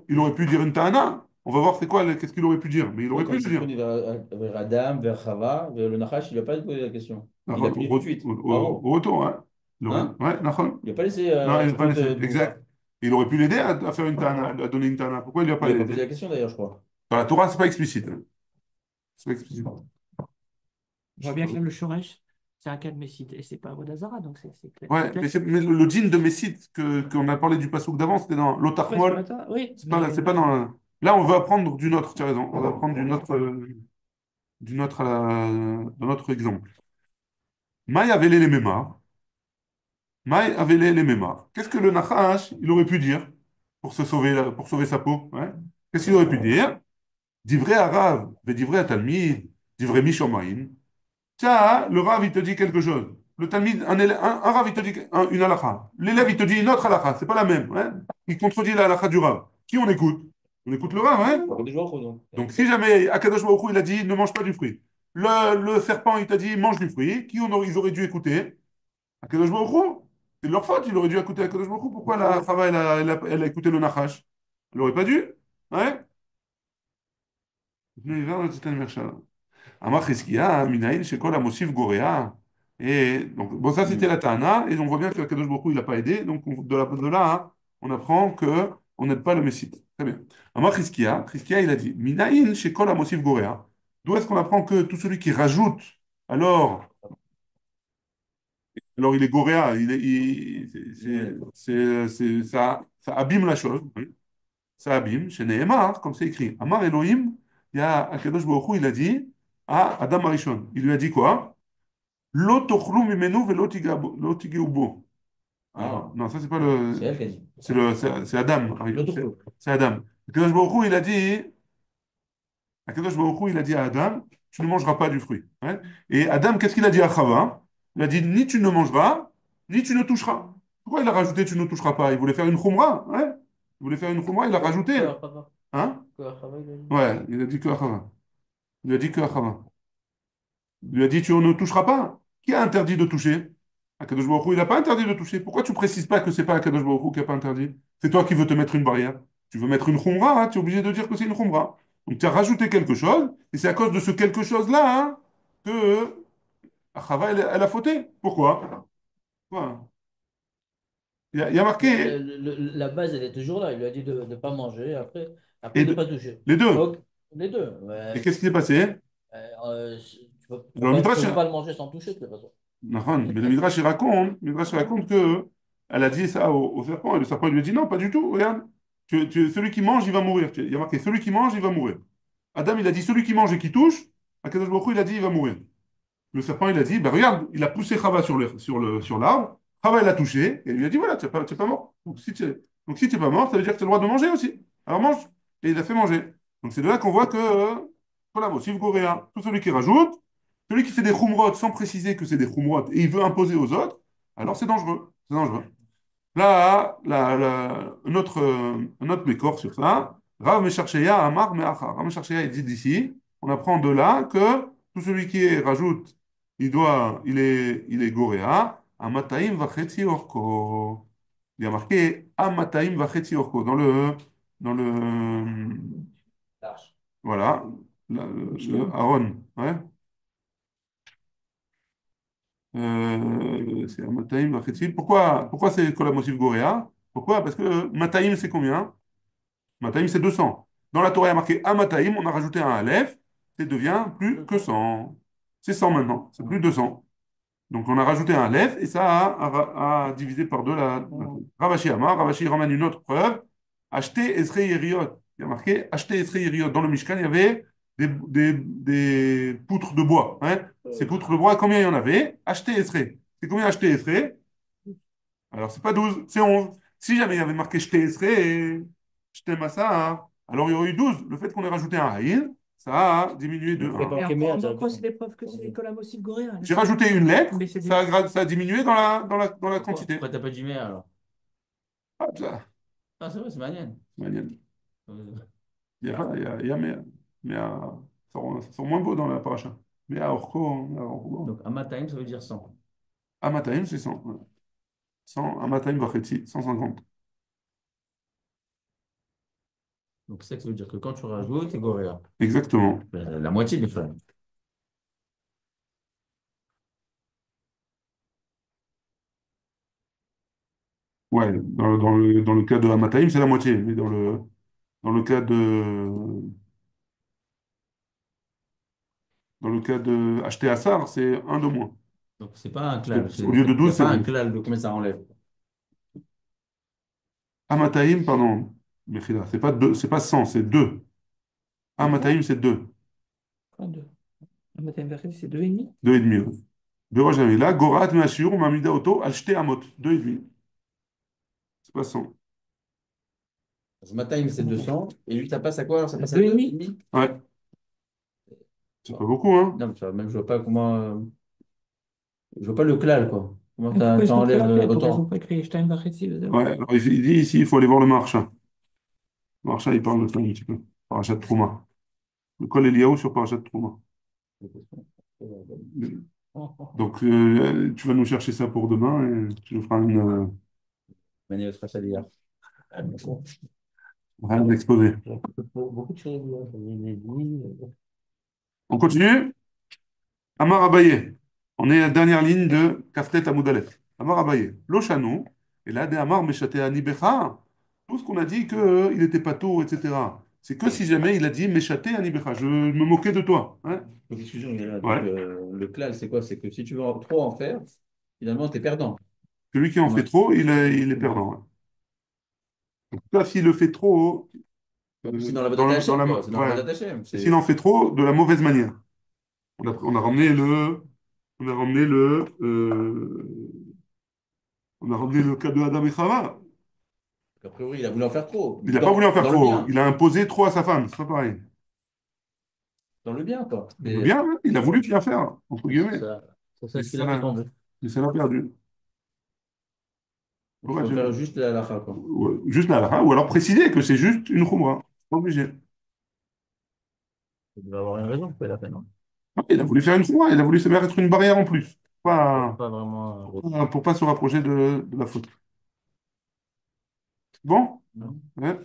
Il aurait pu dire une Tana. On va voir c'est quoi, qu'est-ce qu'il aurait pu dire. Mais il Oui, aurait quand pu il le s'est dire. tourné vers Adam, vers Chava, vers le Nachash, il n'a pas posé la question. Il l'a Au, puni tout de suite. Bravo. au retour, hein. Hein? Ouais, d'accord. Il n'a pas laissé Non, il n'a pas Expo laissé. de Bouva. Exact. Il aurait pu l'aider à faire une Tana, à donner une Tana. Pourquoi il ne lui a Il pas n'a pas posé aidé? la question d'ailleurs, je crois. Dans la Torah, c'est pas explicite, hein. C'est pas explicite. On voit bien que même le Shoresh, c'est un cas de Messide. Et c'est pas Avodazara, donc c'est clair. Ouais, mais le djinn de Messite qu'on a parlé du passouk d'avant, c'était dans Ouais, sur l'Otachmol. la oui, C'est pas dans Là, on veut apprendre d'une autre, tu as raison. On va apprendre d'une autre dans notre exemple. Maï avait les mémas. Maï avait les mémas. Qu'est-ce que le Nachash, il aurait pu dire pour sauver sa peau, hein? Qu'est-ce qu'il aurait pu dire? Divrei Arav, divrei Talmid, divrei Mishomaim. Tiens, le Rav, il te dit quelque chose. Le Talmid, un Rav, il te dit une halakha. L'élève, il te dit une autre halakha. C'est pas la même, hein? Il contredit la halakha du Rav. Qui on écoute? On écoute le Rav, hein? Des joueurs, donc. Donc, si jamais Akadosh Baruch Hu, il a dit ne mange pas du fruit, le serpent, il t'a dit mange du fruit, ils auraient dû écouter? Akadosh Baruch Hu. C'est de leur faute, il aurait dû écouter Akadosh Baruch Hu. Pourquoi la Chava, elle a écouté le Nachash? Elle n'aurait pas dû? Ouais? Amar Chizkiya, Minaïn, Shekol Amosif Goréa. Et donc, bon, ça c'était la Tana, et on voit bien que Akadosh Baruch Hu, il n'a pas aidé, donc de là, hein, on apprend que on n'aide pas le Messie. Très bien. Amar Chizkiya, il a dit Minaïn, Shekol Amosif Goréa. D'où est-ce qu'on apprend que tout celui qui rajoute, alors, alors il est Goréa, ça abîme la chose, oui. Ça abîme, chez Nehemar, comme c'est écrit. Amar Elohim, il y a Akadosh Baruch Hu, il a dit à Adam Arishon. Il lui a dit quoi? Lo tochlu mimenu velo tigeu bo. Ah, Non, ça c'est pas c'est elle qui a dit. c'est Adam. L'autre C'est coup. c'est Adam. Akadosh Baruch Hu, Akadosh Baruch Hu, il a dit à Adam, tu ne mangeras pas du fruit, hein. Et Adam, qu'est-ce qu'il a dit à Chava? Il a dit, ni tu ne mangeras, ni tu ne toucheras. Pourquoi il a rajouté tu ne toucheras pas? Il voulait faire une khumra, hein? Il voulait faire une khumra, il a rajouté. Quoi, Chava? Hein? Quoi, Chava, il a dit? Ouais, il a dit que à Chava. Il a dit que à Chava. Il lui a dit, tu ne toucheras pas. Qui a interdit de toucher? Akadosh Baruch Hu, il n'a pas interdit de toucher. Pourquoi tu précises pas que c'est pas Akadosh Baruch Hu qui n'a pas interdit? C'est toi qui veux te mettre une barrière. Tu veux mettre une khumra, hein, tu es obligé de dire que c'est une khumra. Donc tu as rajouté quelque chose, et c'est à cause de ce quelque chose-là, hein, que Chava, elle a fauté. Pourquoi? Voilà. Il y a Mais marqué, la base, elle est toujours là. Il lui a dit de ne pas manger, après et de ne pas toucher. les deux. Donc, les deux. Et qu'est-ce qui s'est passé? Tu Dans le ne Midrash, peux pas le manger sans toucher, de toute façon. Mais le Midrash il raconte que elle a dit ça au serpent, et le serpent lui a dit non, pas du tout, regarde, celui qui mange, il va mourir. Il y a marqué celui qui mange, il va mourir. Adam, il a dit celui qui mange et qui touche, Akadosh Baruch Hu, il a dit il va mourir. Le serpent, il a dit, ben regarde, il a poussé Chava sur l'arbre, Chava, il a touché, et il lui a dit voilà, tu n'es pas mort. Donc si tu n'es pas mort, ça veut dire que tu as le droit de manger aussi. Alors mange. Et il a fait manger. Donc c'est de là qu'on voit que, voilà, motif goréen, tout celui qui rajoute, celui qui fait des khumrot sans préciser que c'est des khumrot et il veut imposer aux autres, alors c'est dangereux. C'est dangereux. Là, un autre mécor sur ça, Rav Mesharcheya Amar Meacha. Rav Mesharcheya, il dit d'ici, on apprend de là que tout celui qui rajoute, il est goréa, Amataim vachetzi orko. Il y a marqué Amataim vachetzi orko dans le, L'arche. voilà, le Aaron, ouais. C'est Amataim vachetzi. Pourquoi c'est Kolamosif goréa? Pourquoi? Parce que Mataim, c'est combien? Mataim, c'est 200. Dans la Torah, il y a marqué Amataim, on a rajouté un Aleph, ça devient plus que 100. C'est 100 maintenant, c'est plus 200. Donc on a rajouté un Aleph et ça a divisé par deux Ravashi Amar. Ravashi ramène une autre preuve. Acheter Esrei Yeriot. Il y a marqué acheter Esrei Yeriot. Dans le Mishkan, il y avait des poutres de bois. Hein. Ces poutres de bois, combien il y en avait? Acheter Esrei. C'est combien acheter Esrei? Alors, c'est pas 12, c'est 11. Si jamais il y avait marqué Shte Esrei, Shte Massa, hein, alors il y aurait eu 12. Le fait qu'on ait rajouté un Haïn, ça a diminué de Donc, c'est 1. pas Et Kémer, en quoi directement. c'est des preuves que c'est Nicolas Mossy Goréen? J'ai rajouté une lettre, Mais c'est des... ça a diminué dans la quantité. Pourquoi t'as pas dit mer alors? Ah, ça, Ah, c'est vrai, c'est Manienne. Manienne. Euh, Il y a, il y a mais ça sort moins beau dans la paracha. Mais à Orko, Donc, Amataim, ça veut dire 100. Amataim, c'est 100. Ouais. 100, Amataim Vachetzi, 150. Donc, c'est ça que ça veut dire que quand tu rajoutes, c'est Goréa. Exactement. La moitié des fois. Ouais, dans le cas de Amataim, c'est la moitié. Mais dans le cas de acheter Assar, c'est un de moins. Donc, c'est pas un clal. Au lieu de Il n'y a 12, c'est pas un 11. clal de combien ça enlève. Amataim, pardon, Mechila, c'est pas 100, c'est 2. Amataim, c'est 2. Quoi, deux? Le matin inversé, c'est 2,5. 2,5. Ouais. De Rosh Hashanah, Gorat Meashur, Mamida Oto, Acheter Amot. 2,5. C'est pas 100. Ce matin, c'est 200. Et lui, ça passe à quoi? Alors, ça passe à 2,5. 2,5. Ouais, c'est pas beaucoup, hein. Non, mais tu vois, même je vois pas comment. Je vois pas le clal, quoi. Comment Pourquoi ils sont t'enlèves là? Pourquoi ils autant? n'ont pas écrit Steinbach-Hetzi? Ouais, alors il dit ici, il faut aller voir le Marcha. Marcha, il parle de ça un petit peu. Parachat Trouma. Le Kol Eliyahu sur Parachat Trouma. Donc, tu vas nous chercher ça pour demain et tu nous feras Manière de un exposé. Beaucoup de choses, hein. Les villes, On continue? Amar Abaye. On est à la dernière ligne de Kaftet Amud Aleph. Amar Abaye. Loshanu. Et là, des Amar Meshate Anibecha. Tout ce qu'on a dit qu'il n'était pas tôt, etc. C'est que si jamais il a dit Meshate Anibecha. Je me moquais de toi. Hein. Donc, excusez-moi, mais là, donc, Ouais. le clal, c'est quoi? C'est que si tu veux trop en faire, finalement, tu es perdant. Celui qui en fait trop, il est perdant. Ouais. En tout cas, s'il le fait trop, C'est dans la dans, bonne le- dans Hachem, la, quoi. C'est dans la ouais. bonne Hachem. S'il en fait trop, de la mauvaise manière. On a ramené le cas de Adam et Chava. A priori, il a voulu en faire trop. Il n'a pas voulu en faire Dans le trop. bien. Il a imposé trop à sa femme. C'est pas pareil. Dans le bien, quoi. Le bien, hein, il a voulu bien faire, entre guillemets. c'est Mais ça ce qu'il ça a fait l'a tomber. mais ça l'a perdu. Il Ouais, faut faire juste la halakha, quoi. juste la halakha, ou alors préciser que c'est juste une khumra. Pas obligé. Il devait avoir une raison pour la peine. Non. Il a voulu faire une khumra. Il a voulu se mettre une barrière en plus. Pas, Pas vraiment. pour pas se rapprocher de la faute. Bon? Non. Ouais.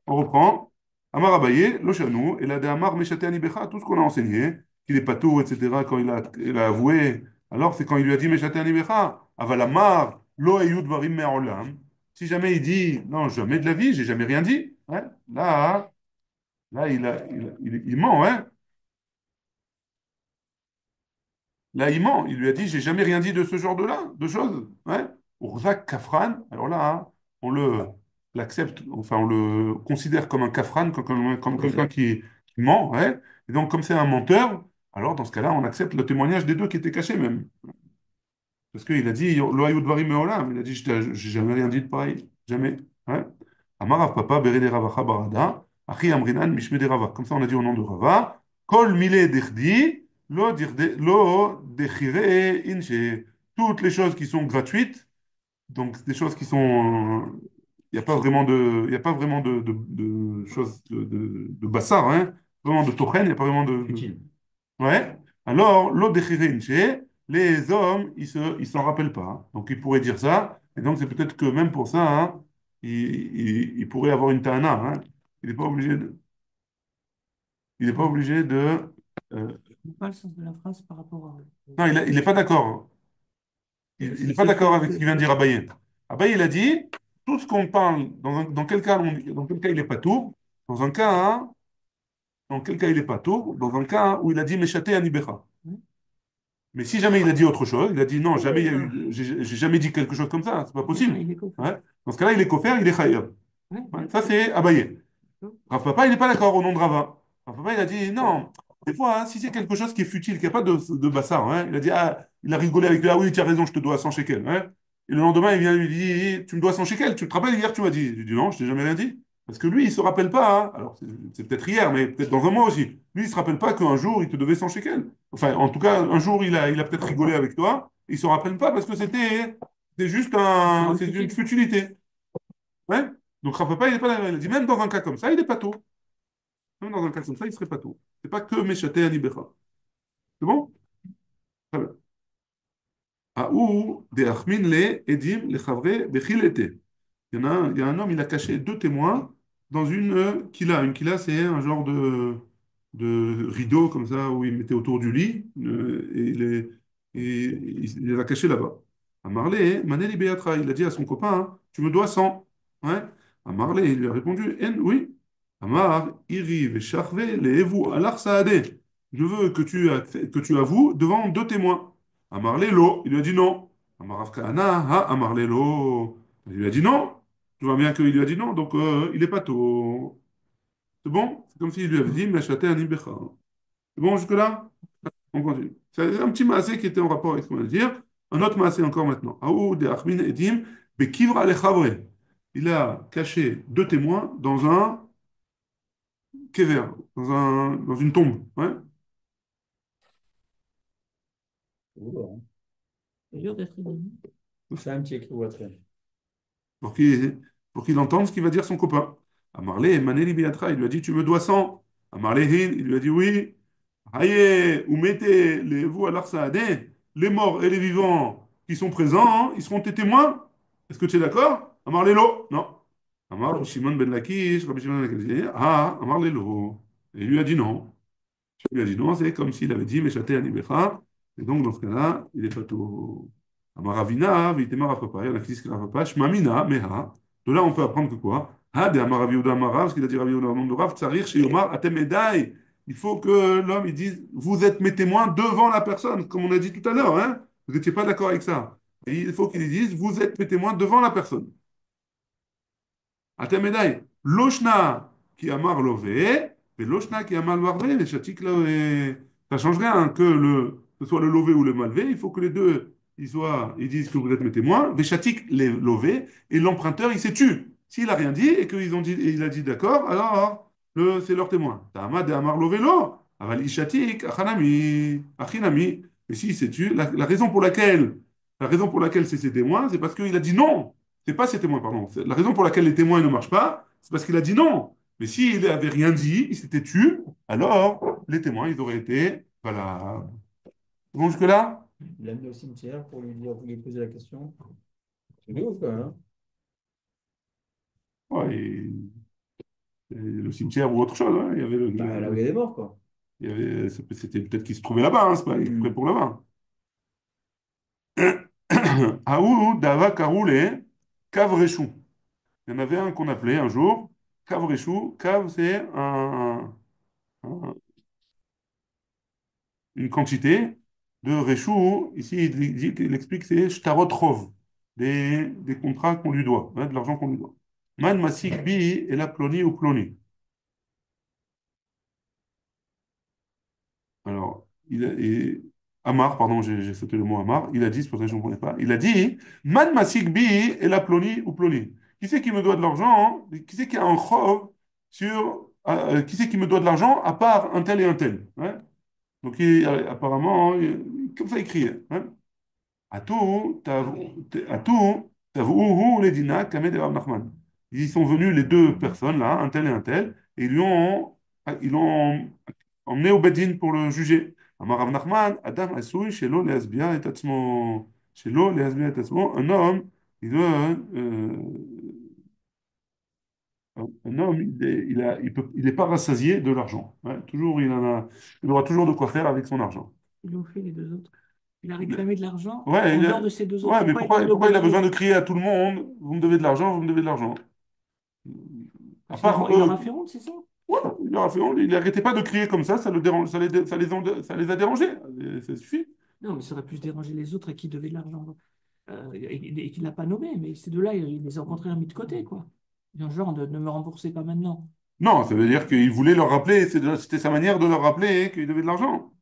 On reprend. Amar Abaye, Loshanu, et la de Amar Meshate Anibecha, tout ce qu'on a enseigné, qu'il est pas tout, etc., quand il a avoué, alors c'est quand il lui a dit Meshate Anibecha, Aval Amar, Lo Eyud Varim Me'olam. Si jamais il dit, non, jamais de la vie, j'ai jamais rien dit, ouais, là, il ment, hein. Là, il ment. Il lui a dit, j'ai jamais rien dit de ce genre de choses. Ouais. Urzak Kafran, alors là, hein, on l'accepte, enfin, on le considère comme un Kafran, comme quelqu'un qui ment. Ouais. Et donc, comme c'est un menteur, alors dans ce cas-là, on accepte le témoignage des deux qui étaient cachés même. Parce qu'il a dit, Lo hayud dvarim me'olam. Il a dit, j'ai jamais rien dit de pareil. Jamais. Ouais. Amarav papa, bere de ravacha barada, achi amrinan mishme de rava. Comme ça, on a dit au nom de Rava. Kol mile dechdi, lo dechire inche. Toutes les choses qui sont gratuites, donc des choses qui sont. Il n'y a pas vraiment de choses de bassar, hein. Vraiment de tochen, il n'y a pas vraiment Utile. Ouais. Alors, l'autre des les hommes, ils s'en rappellent pas. Donc, ils pourraient dire ça. Et donc, c'est peut-être que même pour ça, hein, il pourrait avoir une ta'ana. Hein. Il n'est pas obligé de. Il n'est pas obligé de. Pas le sens de la phrase par rapport à... Non, il n'est pas d'accord. Il n'est pas d'accord avec ce qu'il vient de dire Abaye. Abaye, il a dit tout ce qu'on parle, dans quel cas il n'est pas tout. Dans un cas, hein, dans quel cas il est pas tôt? Dans un cas où il a dit Meshate Anibecha. Oui. Mais si jamais il a dit autre chose, il a dit non, jamais il y a Ah, eu, j'ai jamais dit quelque chose comme ça, c'est pas ah, possible. il est coupé. Ouais. Dans ce cas-là, il est kofer, il est chayav. Ouais, Ouais. Ça, c'est Abaye. Rav Papa, il n'est pas d'accord au nom de Rava. Rav Papa, il a dit non. Des fois, hein, si c'est quelque chose qui est futile, qui n'a pas de bassar, hein, il a dit ah, il a rigolé avec lui, ah oui, tu as raison, je te dois 100 shekels. Hein. Et le lendemain, il vient lui dire tu me dois 100 shekels, tu te rappelles hier, tu m'as dit. Je lui dis non, je t'ai jamais rien dit. Parce que lui, il ne se rappelle pas. Hein. Alors, c'est peut-être hier, mais peut-être dans un mois aussi. Lui, il ne se rappelle pas qu'un jour, il te devait 100 shekels. Enfin, en tout cas, un jour, il a peut-être rigolé avec toi. Il ne se rappelle pas parce que c'est juste c'est une futilité. Ouais. Donc, Rav Papa, il n'est pas là. Il a dit même dans un cas comme ça, il n'est pas tôt. Même dans un cas comme ça, il serait pas tôt. C'est pas que Meshaté Anibecha. C'est bon? Très bien. Aou, de Achmin le Edim le Chavre Bechilete. Il y a un homme, il a caché deux témoins dans une kila. Une kila, c'est un genre de rideau comme ça où il mettait autour du lit et il les a cachés là-bas. Amarlé, Maneli Beatra, il a dit à son copain, hein, tu me dois 100. Ouais. Amarlé, il lui a répondu, oui. Amar, Iri Vecharve, le Evu, Alar Saadeh. Je veux que tu avoues devant deux témoins. Amarlé, lo. Il lui a dit non. Amarav Kahana, ha, Amarlé, lo. Il lui a dit non. Tu vois bien qu'il lui a dit non, donc il est pas tôt. C'est bon? C'est comme s'il lui avait dit, Meshate Anibecha. C'est bon jusque-là? On continue. C'est un petit maasé qui était en rapport avec ce qu'on vient de dire. Un autre maasé encore maintenant. Aou de Achmin Edim, Bekivra le Chavre. Il a caché deux témoins dans un kever, dans une tombe. Ouais. Oula, hein. C'est dur d'être élu. C'est un petit écrit après. pour qu'il pour qu'il entende ce qu'il va dire son copain. Amarlé, Maneli Biatra, il lui a dit, tu me dois 100. Amarlé Hin, il lui a dit oui. Aïe, ou mettez les vous à l'Arsaadé, les morts et les vivants qui sont présents, hein, ils seront tes témoins. Est-ce que tu es d'accord? Amarlé lo. Non. Amar Shimon ben Lakish, Rabbi Shimon ben Lakish, ah, Amarlé lo. Et il lui a dit non. Il lui a dit non, c'est comme s'il avait dit Meshaté Anibecha. Et donc, dans ce cas-là, il est pas tout. Amaravina, Vitemar Papa, il y en a qui disent que Papa, Shmamina, Meha. De là, on peut apprendre que quoi? Ah, de Amaraviuda Amarav, ce qu'il a dit Rav Yehuda au nom de Rav, Tsarir, chez Yomar, Atem Edai. Il faut que l'homme, il dise, vous êtes mes témoins devant la personne, comme on a dit tout à l'heure, hein? Vous n'étiez pas d'accord avec ça. Et il faut qu'il dise, vous êtes mes témoins devant la personne. אתם מדי, לא שנה qui amar lové, et l'oshna qui amar marvé, les chatik lové. Ça change rien que que ce soit le lové ou le malvé, il faut que les deux ils disent que vous êtes mes témoins, Veshatik les lové, et l'emprunteur il s'est tu. S'il a rien dit et qu'ils ont dit, et il a dit d'accord, alors c'est leur témoin. Ta'ama de amar lové lo, aval ishatik, achanami, achinami. Et s'il s'est tu, la raison pour laquelle c'est ses témoins, c'est parce qu'il a dit non. C'est pas ses témoins, pardon. La raison pour laquelle les témoins ne marchent pas, c'est parce qu'il a dit non. Mais s'il n'avait rien dit, il s'était tu, alors les témoins, ils auraient été, voilà. Bon, jusque-là? Il l'a mis au cimetière pour lui dire, lui poser la question. C'est ouf, quand même, hein. Ouais, et le cimetière ou autre chose, hein. Il y avait Bah, là où il est mort, quoi. c'était peut-être qu'il se trouvait là-bas, hein, c'est pas exprès pour là-bas. Aou, Dava, Karoulé, Kavreshu. Il y en avait un qu'on appelait un jour Kavreshu. Kav, c'est un- une quantité de Réchou. Ici, il explique que c'est Shtarot Rov, des contrats qu'on lui doit, hein, de l'argent qu'on lui doit. Man Masik Bi et la Ploni ou Ploni. Alors, Amar, pardon, j'ai sauté le mot Amar, il a dit, c'est pour ça que je ne comprenais pas, il a dit Man Masik Bi et la Ploni ou Ploni. Qui c'est qui me doit de l'argent? Hein? Qui c'est qui a un Chov sur. Qui c'est qui me doit de l'argent à part un tel et un tel? Hein. Donc, apparemment, comme ça écrit. Hein. Atou, Tavouhu, les Dina, Kamed et Rav Nachman. Ils sont venus, les deux personnes, là, un tel et un tel, et ils l'ont emmené au Bedin pour le juger. Amar Rav Nachman, Adam Asoui, Shelo Leasbia et Tatsmo. Shelo Leasbia et Tatsmo, un homme, il doit, un homme, il n'est pas rassasié de l'argent. Ouais, toujours, il aura toujours de quoi faire avec son argent. Ils l'ont fait, les deux autres. Il a réclamé de l'argent Ouais, en dehors de ces deux autres. ouais, mais Pourquoi il est pourquoi il a obligé? besoin de crier à tout le monde, vous me devez de l'argent, vous me devez de l'argent? À Parce qu'il part il leur a fait honte, c'est ça? ouais, il leur a fait honte, il n'arrêtait pas de crier comme ça le dérange, ça les a dérangés. Et ça suffit. Non, mais ça aurait pu se déranger les autres à qui devait de l'argent. Et qu'il ne l'a pas nommé, mais ces deux-là, il les a au contraire mis de côté, quoi. Dans le genre de ne me remboursez pas maintenant. Non, ça veut dire qu'il voulait leur rappeler, c'était sa manière de leur rappeler qu'il devait de l'argent.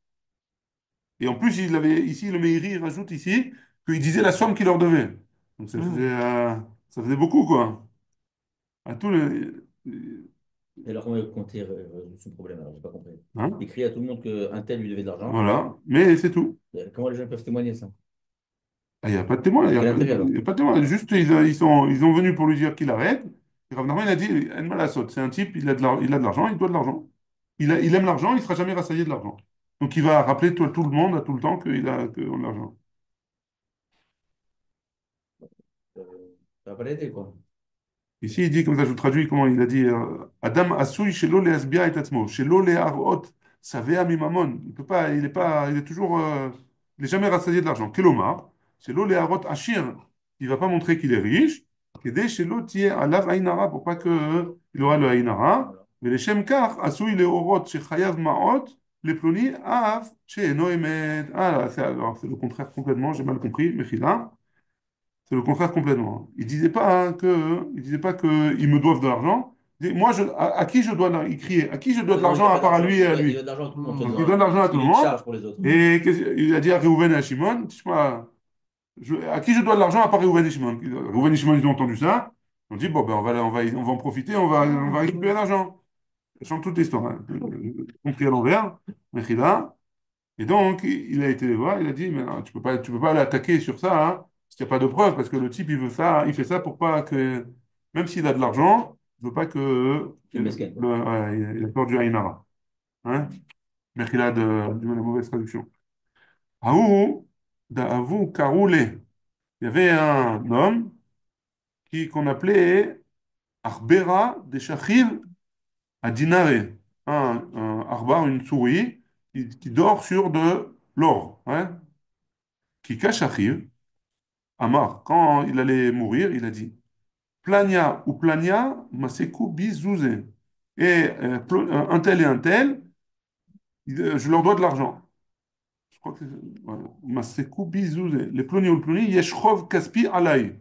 Et en plus, il avait ici, le Meiri, il rajoute ici qu'il disait la somme qu'il leur devait. Donc Hum. ça faisait beaucoup, quoi. À tous les. Et alors, comment compter résoudre ce problème? Alors, j'ai pas compris. Hein? Il crie à tout le monde qu'un tel lui devait de l'argent. Voilà. Mais c'est tout. Comment les gens peuvent témoigner ça? Ah, il n'y a pas de témoin. Quel intérêt alors? Il y a pas de témoin. Juste, ils ont venu pour lui dire qu'il arrête. Et Rav Nachman, il a dit, En malasot, c'est un type, il a de l'argent, il doit de l'argent. Il aime l'argent, il ne sera jamais rassasié de l'argent. Donc il va rappeler tout le monde à tout le temps qu'on a de l'argent. Euh, Ça va pas l'aider, quoi. Ici, il dit, comme ça, je vous traduis comment il a dit Adam asui shelo leasbia et atzmo, shelo leharot, savea mimamon. Il peut pas, il est pas, il est toujours, il est jamais rassasié de l'argent. Kelomar, shelo leharot ashir, il va pas montrer qu'il est riche. Kede shelo tie alav ainara, pour pas que il aura le ainara. Voilà. Mais les shem kach asui leorot shechayav maot, les ploni av sheeno emet. Ah, là, alors, c'est le contraire complètement, j'ai mal compris, Mechila. C'est le contraire complètement. Il disait pas que ils me doivent de l'argent. Il dit, moi, à qui je dois, il criait, à qui je dois de Non, il l'argent a à pas part à d'argent. lui et à Il lui. doit de l'argent à tout le monde, Hum. Donc, il donne l'argent à tout Il le est une monde. charge pour les autres. Et il a dit à Réhouven et à Shimon, dis-moi, à qui je dois de l'argent à part Réhouven et Shimon? Réhouven et Shimon, ils ont entendu ça. Ils ont dit, bon, ben, on va en profiter, on va récupérer l'argent. Sachant toute l'histoire, hein. Compris à l'envers, Mechila. Et donc, il a été les voir, il a dit, mais non, tu peux pas l'attaquer sur ça, hein, s'il n'y a pas de preuve, parce que le type, il veut ça, il fait ça pour pas que, même s'il a de l'argent, il veut pas que, C'est une mesquine. ouais, il a peur du Haïnara. Hein? Mais qu'il a la mauvaise traduction. Aou, d'Avou Karoulé. Il y avait un homme qu'on appelait Arbera de Shachir à Dinare. Un Arbar, une souris, qui dort sur de l'or. Hein? Qui cache Achir. Amar, quand il allait mourir, il a dit Plania ou Plania, Maseku Bizouzé. Et un tel et un tel, je leur dois de l'argent. Je crois que Maseku Bizouzé. Les Ploni ou le Ploni, Yeshrov Kaspi Alay. Ça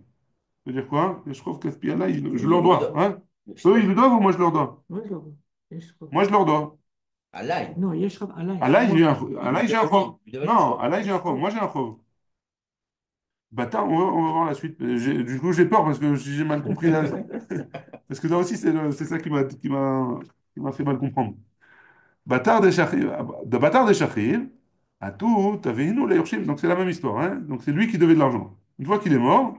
veut dire quoi? Yeshrov Kaspi Alay, je leur dois. Hein? Eux, ils le doivent ou moi je leur dois? Moi, je le vois. Yeshrov. Moi, je leur dois. À l'ail. Non, Yeshrov, Allah, c'est Alay, moi. Alay, j'ai un chov. Il devait Non, l'histoire. Alay, j'ai un chov. Moi, j'ai un chov. Bâtard, on va voir la suite. Du coup, j'ai peur parce que j'ai mal compris. Parce que là aussi, c'est ça qui m'a fait mal comprendre. Bâtard des Shachir, de Bâtard des Shachir, à tout, t'avais nous les Yorshim. Donc c'est la même histoire. Hein. Donc c'est lui qui devait de l'argent. Une fois qu'il est mort,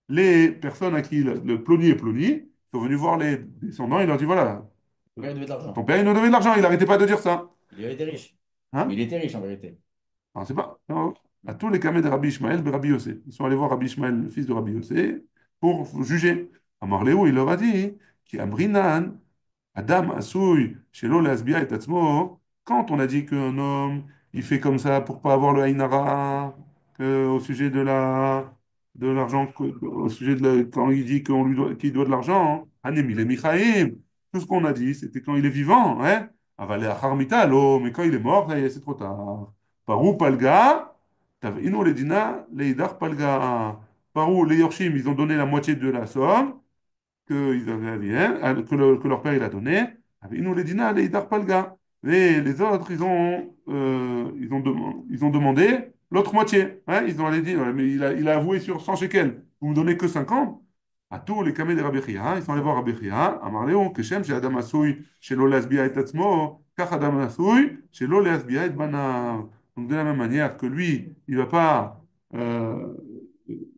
les personnes à qui le Ploni et Ploni sont venus voir les descendants et leur dit voilà, Le gars, il devait de ton l'argent. père il nous devait de l'argent, il n'arrêtait pas de dire ça. Il avait été riche. Mais Hein? il était riche en vérité. Alors, c'est pas. Non, à tous les camés de Rabbi Ishmael, Rabbi Yossé. Ils sont allés voir Rabbi Ishmael, le fils de Rabbi Yossé, pour juger. À Marléo, il leur a dit qui Abrinan, Adam Asouy, Shelo Lasbia et Atzmo, quand on a dit qu'un homme, il fait comme ça pour pas avoir le Haïnara, au sujet de l'argent, au sujet quand il dit qu'il doit de l'argent, Anemile et Michaïm, tout ce qu'on a dit, c'était quand il est vivant, hein, avalé à Harmita, mais quand il est mort, ça y est, c'est trop tard. Parou Palga, Inu les Dina, les Idar Palga, Parou, les Yorshim, ils ont donné la moitié de la somme qu'ils avaient bien, que leur père il a donné. Ils nous les dîners, les Idar Palga. Et les autres, ils ont demandé l'autre moitié. Hein, ils ont allé dire, ouais, mais il a avoué sur 100 shekels. Vous me donnez que 50. À tous les camés de Rabbi Chia, ils sont allés voir Rabbi Chia, à Marléon, Keshem, chez Adam Assoui, chez Lo Lasbia et Tatzmo, Kach Adam Assoui, chez Lo Lasbia et Banav. Donc de la même manière que lui, il va pas, euh,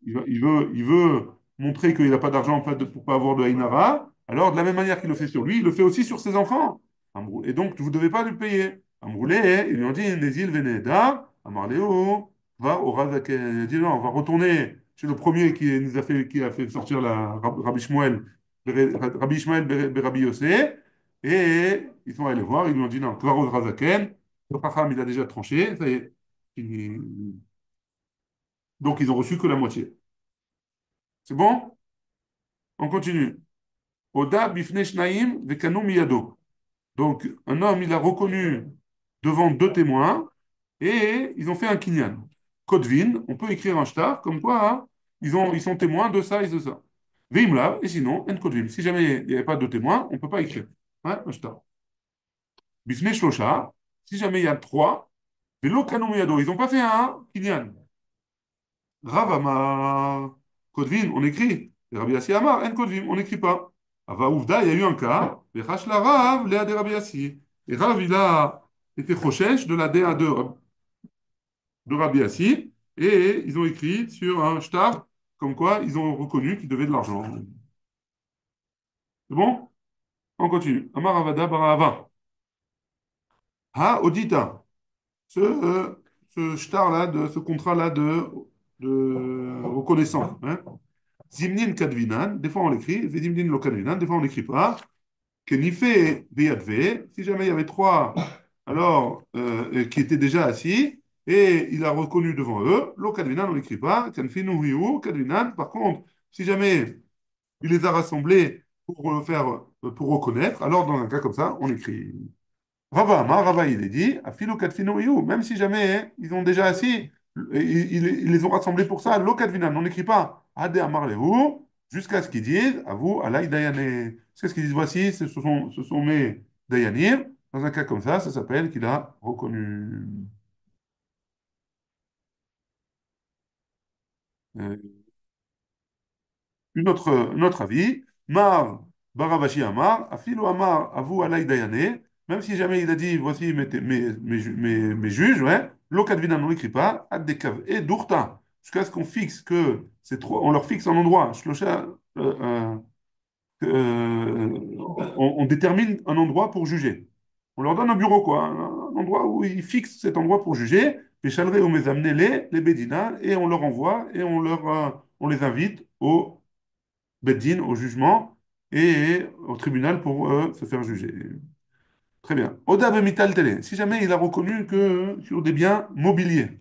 il veut montrer qu'il n'a pas d'argent pour ne pas avoir de Haïnara, alors de la même manière qu'il le fait sur lui, il le fait aussi sur ses enfants. Et donc, vous ne devez pas lui payer. Amroulé, ils lui ont dit, Nézil Veneda, Amarléo, va au Razak. Il a dit, non, on va retourner chez le premier qui a fait sortir Rabbi Shmuel, Rabbi Ishmael Rabbi Yossé, et ils sont allés voir, ils lui ont dit, non, Kvaros Razaken, le Chacham, il a déjà tranché, ça y est. Donc, ils ont reçu que la moitié. C'est bon? On continue. Oda bifne shnaim vekanu miyado. Donc, un homme, il a reconnu devant deux témoins et ils ont fait un kinyan. Kodvin, on peut écrire un shtar comme quoi hein, ils sont témoins de ça et de ça. Veimla, et sinon, en kodvin. Si jamais il n'y avait pas de témoins, on ne peut pas écrire hein, un shtar. Bifne shlosha, si jamais il y a trois, velo kanu miyado, ils n'ont pas fait un kinyan. Rav Amar, Kodvin, on écrit. Et Rabbi Yassi Amar, en Kodvin, on n'écrit pas. Ava Ouvda, il y a eu un cas. Et Rachla Rav, Léa de Rabbi Yassi. Et Rav, il a été Choshesh de la DA de Rabbi Yassi. Et ils ont écrit sur un shtar, comme quoi ils ont reconnu qu'ils devaient de l'argent. C'est bon? On continue. Amar Avada Barava. Ha Odita. Ce shtar-là, ce contrat-là de reconnaissance. Hein? Zimnin Kadvinan, des fois on l'écrit, Zimnin lo Kadvinan, des fois on n'écrit pas. Kenife Beyadve, si jamais il y avait trois, alors, qui étaient déjà assis, et il a reconnu devant eux, lo Kadvinan, on n'écrit pas. Kanfinu Hiu, Kadvinan, par contre, si jamais il les a rassemblés pour reconnaître, alors dans un cas comme ça, on écrit. Rava Amar, Rava il est dit, Afilu Kadfinu Hiu, même si jamais ils ont déjà assis, ils les ont rassemblés pour ça, lo Kadvinan, on n'écrit pas. Ade Amar Lehu, jusqu'à ce qu'ils disent, à vous, Alay Dayane. C'est ce qu'ils disent, voici, ce sont mes Dayanim. Dans un cas comme ça s'appelle qu'il a reconnu. Euh, un autre avis, Mar Baravashi Amar, Afilu Amar, Avu Alay Dayane, même si jamais il a dit, voici mes juges, ouais, Lokadvina on n'écrit pas, Addekav et Dourta, jusqu'à ce qu'on fixe que c'est trop, on leur fixe un endroit, Shlosha, on détermine un endroit pour juger. On leur donne un bureau, quoi, un endroit où ils fixent cet endroit pour juger, les chalré ou mes amener les bédina, et on leur envoie et on les invite au Beddin, au jugement et au tribunal pour se faire juger. Très bien. Oda Bemital Tele, si jamais il a reconnu que sur des biens mobiliers,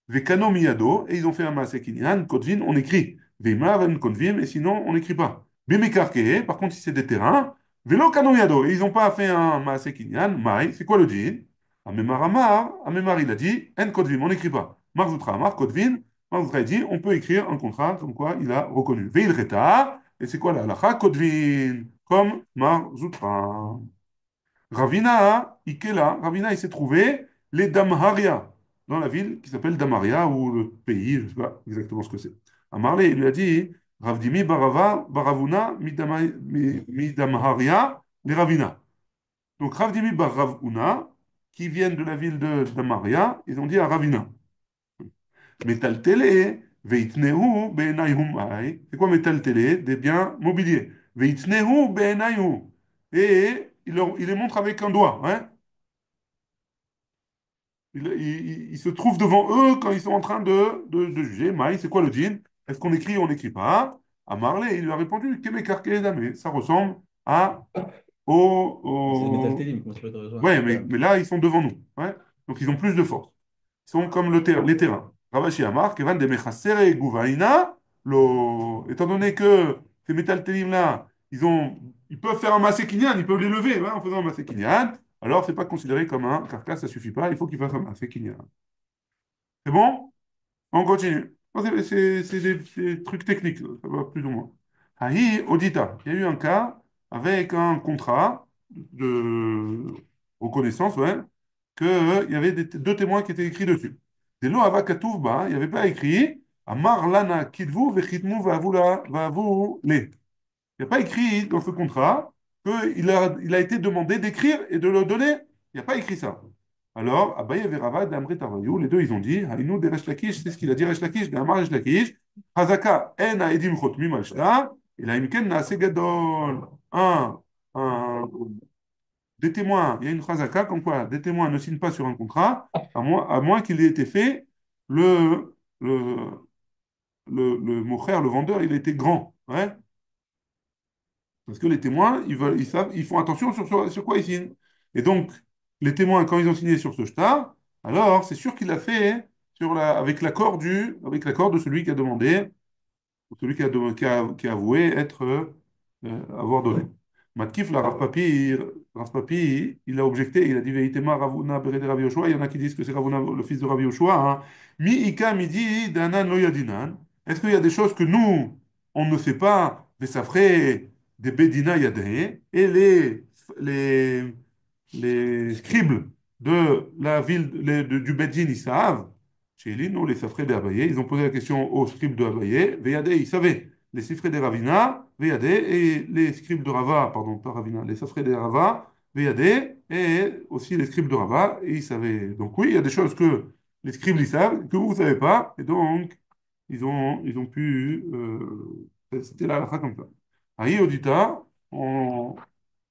Vekano Miyado, et ils ont fait un Maaseh Kinyan, Kotvin, on écrit. Veimaven Kotvim, et sinon on n'écrit pas. Bimekarke, par contre, si c'est des terrains, Velo Kano Miyado, et ils n'ont pas fait un Maaseh Kinyan, Maï, c'est quoi le din? Amemar, il a dit, En Kotvim, on n'écrit pas. Marzoutra Amar, Kotvin, Marzoutra a dit, on peut écrire un contrat comme quoi il a reconnu. Veil Reta, et c'est quoi la halakha? Kotvin, comme Marzoutra. Ravina, Ikela, Ravina, il s'est trouvé les Damharia, dans la ville qui s'appelle Damaria, ou le pays, je ne sais pas exactement ce que c'est. À Marley, il lui a dit, Ravdimi Barava, Baravuna, Midamharia, les Ravina. Donc Ravdimi Baravuna, qui viennent de la ville de Damaria, ils ont dit à Ravina. Metaltele, Veitnehu, Beenayhum Ai. C'est quoi Metaltele? Des biens mobiliers. Veitnehu, Beenayhu. Et il les montre avec un doigt. Hein? Il se trouve devant eux quand ils sont en train de juger. Maï, c'est quoi le din? Est-ce qu'on écrit ou on n'écrit pas? À Marley, il lui a répondu, Kemekarke ça ressemble à C'est Metal au... Télé, mais comment tu peux te rejoindre? Ouais, mais là, ils sont devant nous. Ouais. Donc, ils ont plus de force. Ils sont comme les terrains. Ravashi Amar, Kevan de Mechasere Gouvaina, étant donné que ces métal là, ils peuvent faire un massé kinyan, ils peuvent les lever hein, en faisant un massé kinyan. Alors, c'est pas considéré comme un carcasse, ça suffit pas, il faut qu'il fasse un massé kinyan. C'est bon? On continue. Bon, c'est des trucs techniques, ça va plus ou moins. Ahi, Odita, il y a eu un cas avec un contrat de reconnaissance, ouais, qu'il y avait deux témoins qui étaient écrits dessus. Des lots avakatouv, il n'y avait pas écrit Amar lana kidvu vechitmu vavu le. Il n'y a pas écrit dans ce contrat qu'il a été demandé d'écrire et de le donner. Il n'y a pas écrit ça. Alors, Abaye et Rava d'Amrit Arayou, les deux, ils ont dit, Haïnou de Resh Lakish, c'est ce qu'il a dit Resh Lakish, de Amar Resh Lakish, Hazaka en aedim chotmim al shtar, et la imken naase gadol. Un, des témoins, il y a une Hazaka, comme quoi des témoins ne signent pas sur un contrat, à moins qu'il ait été fait, le, le mocher, le vendeur, il était grand. Ouais. Parce que les témoins, ils savent, ils font attention sur quoi ils signent. Et donc, les témoins, quand ils ont signé sur ce shtar, alors c'est sûr qu'il l'a fait avec l'accord de celui qui a demandé, ou celui qui a avoué être avoir donné. Matkif, la Rav Papi, il a objecté, il a dit Veitema Ravuna Bere de Rav Yoshua. Il y en a qui disent que c'est Ravuna, le fils de Rav Yoshua. Hein. Mi Ika Midi Danan Lo Yadinan. Est-ce qu'il y a des choses que nous, on ne sait pas, mais ça ferait des Bedina Yadeh, et les, les scribes de la ville du Bedin, ils savent, chez nous, les Safrés des Abaye, ils ont posé la question aux scribes de Abaye, Veyade, ils savaient, les Sifrés des Ravina, Veyade, et les scribes de Rava, pardon, pas Ravina, les Safrés des Rava, Veyade, et aussi les scribes de Rava, et ils savaient. Donc oui, il y a des choses que les scribes, ils savent, que vous ne savez pas, et donc, ils ont pu, c'était la halakha comme ça. Aïe, Odita, on,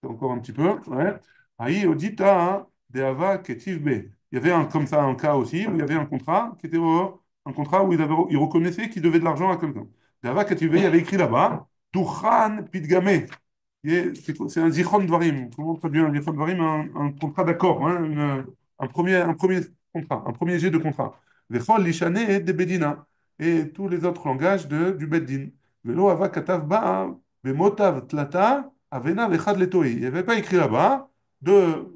encore un petit peu, ouais. Aïe, Odita, Deava, Ketiv B. Il y avait comme ça un cas aussi, où il y avait un contrat qui était un contrat où il reconnaissait qu'il devait de l'argent à quelqu'un. Deava, Ketiv B, il y avait écrit là-bas, Touchan Pidgame. C'est un Zichron Dvarim. Comment on traduit un Zichron Dvarim? Un contrat d'accord, hein, un premier contrat, un premier jet de contrat. Vechol Lishane de Bedina. Et tous les autres langages du Beddin. Velo Ava Katav Ba, Bemotav Tlata, Avena Vechad Letoi. Il n'y avait pas écrit là-bas,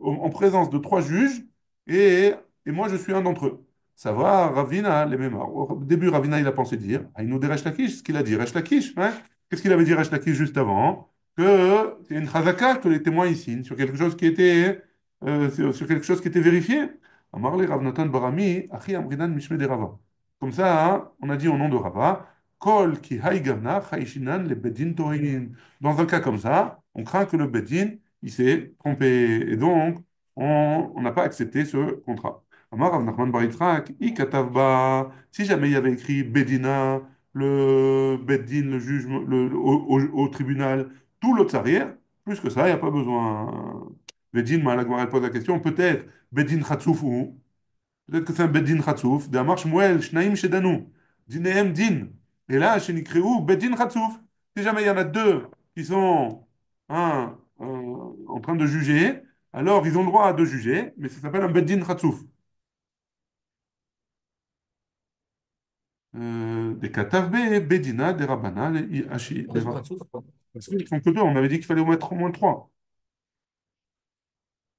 en présence de trois juges, et moi je suis un d'entre eux. Ça va, Ravina, les mêmes. Au début, Ravina, il a pensé dire, ah, il nous dit Resh Lakish, ce qu'il a dit, Resh Lakish, hein. Qu'est-ce qu'il avait dit Resh Lakish juste avant? Que c'est une chazaka que les témoins y signent sur quelque chose qui était, sur quelque chose qui était vérifié. Amarle Rav Natan Barami, Achi Amrinan Mishme de Rava. Comme ça, hein, on a dit au nom de Rava, Kol ki hay gavna, chayshinan le bedin tohin. Dans un cas comme ça, on craint que le bedin, il s'est trompé. Et donc, on n'a pas accepté ce contrat. Amar Rav Nachman Bar Yitzhak, ikatav ba. Si jamais il y avait écrit bedina, le bedin, le juge, au tribunal, tout l'autre arrière, plus que ça, il n'y a pas besoin. Bedin, Malagmar, elle pose la question, peut-être bedin chatsouf ou. Peut-être que c'est un Bedin Khatsouf, d'Amar Shmuel, Shnaim Shedanu, Dinehem Din. Et là, chez Nikréou, Bedin Khatsouf. Si jamais il y en a deux qui sont hein, en train de juger, alors ils ont le droit de juger, mais ça s'appelle un Bedin Khatsouf. Des Katav Be, Bedina, des Rabana, des Hashi. Parce qu'ils sont que deux, on avait dit qu'il fallait en mettre au moins trois.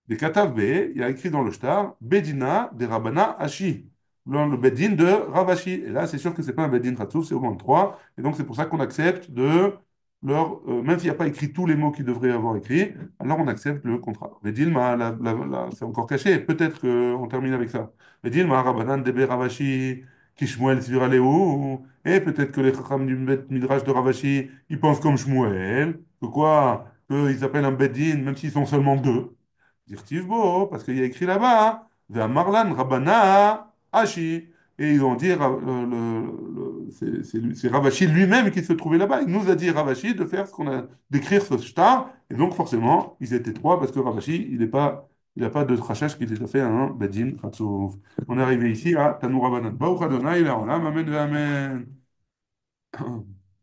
Des Katav B, il y a écrit dans le shtar, Bedina de Rabana Ashi, le Bedin de Ravashi. Et là, c'est sûr que c'est pas un Bedin Khatsouf, c'est au moins trois. Et donc, c'est pour ça qu'on accepte même s'il n'y a pas écrit tous les mots qu'il devrait avoir écrits, alors on accepte le contrat. Bedin, c'est encore caché. Peut-être qu'on termine avec ça. Bedin, ma Rabanan de Ravashi, Kishmuel Sviraleu. Et peut-être que les Chacham du Midrash de Ravashi, ils pensent comme Shmuel. Que quoi? Qu'ils appellent un Bedin, même s'ils sont seulement deux. Dirtiv Bo, parce qu'il y a écrit là-bas, Vers Marlan Rabana Ashi. Et ils ont dit, c'est Ravashi lui-même qui se trouvait là-bas. Il nous a dit, Ravashi, de faire ce qu'on a, d'écrire ce shtar. Et donc, forcément, ils étaient trois, parce que Ravashi, il n'a pas de rachach qui les a fait un Bedin Khatsouf. On est arrivé ici à Tanou Rabbanan. Baruch Adonai, la Olam, Amen, Amen.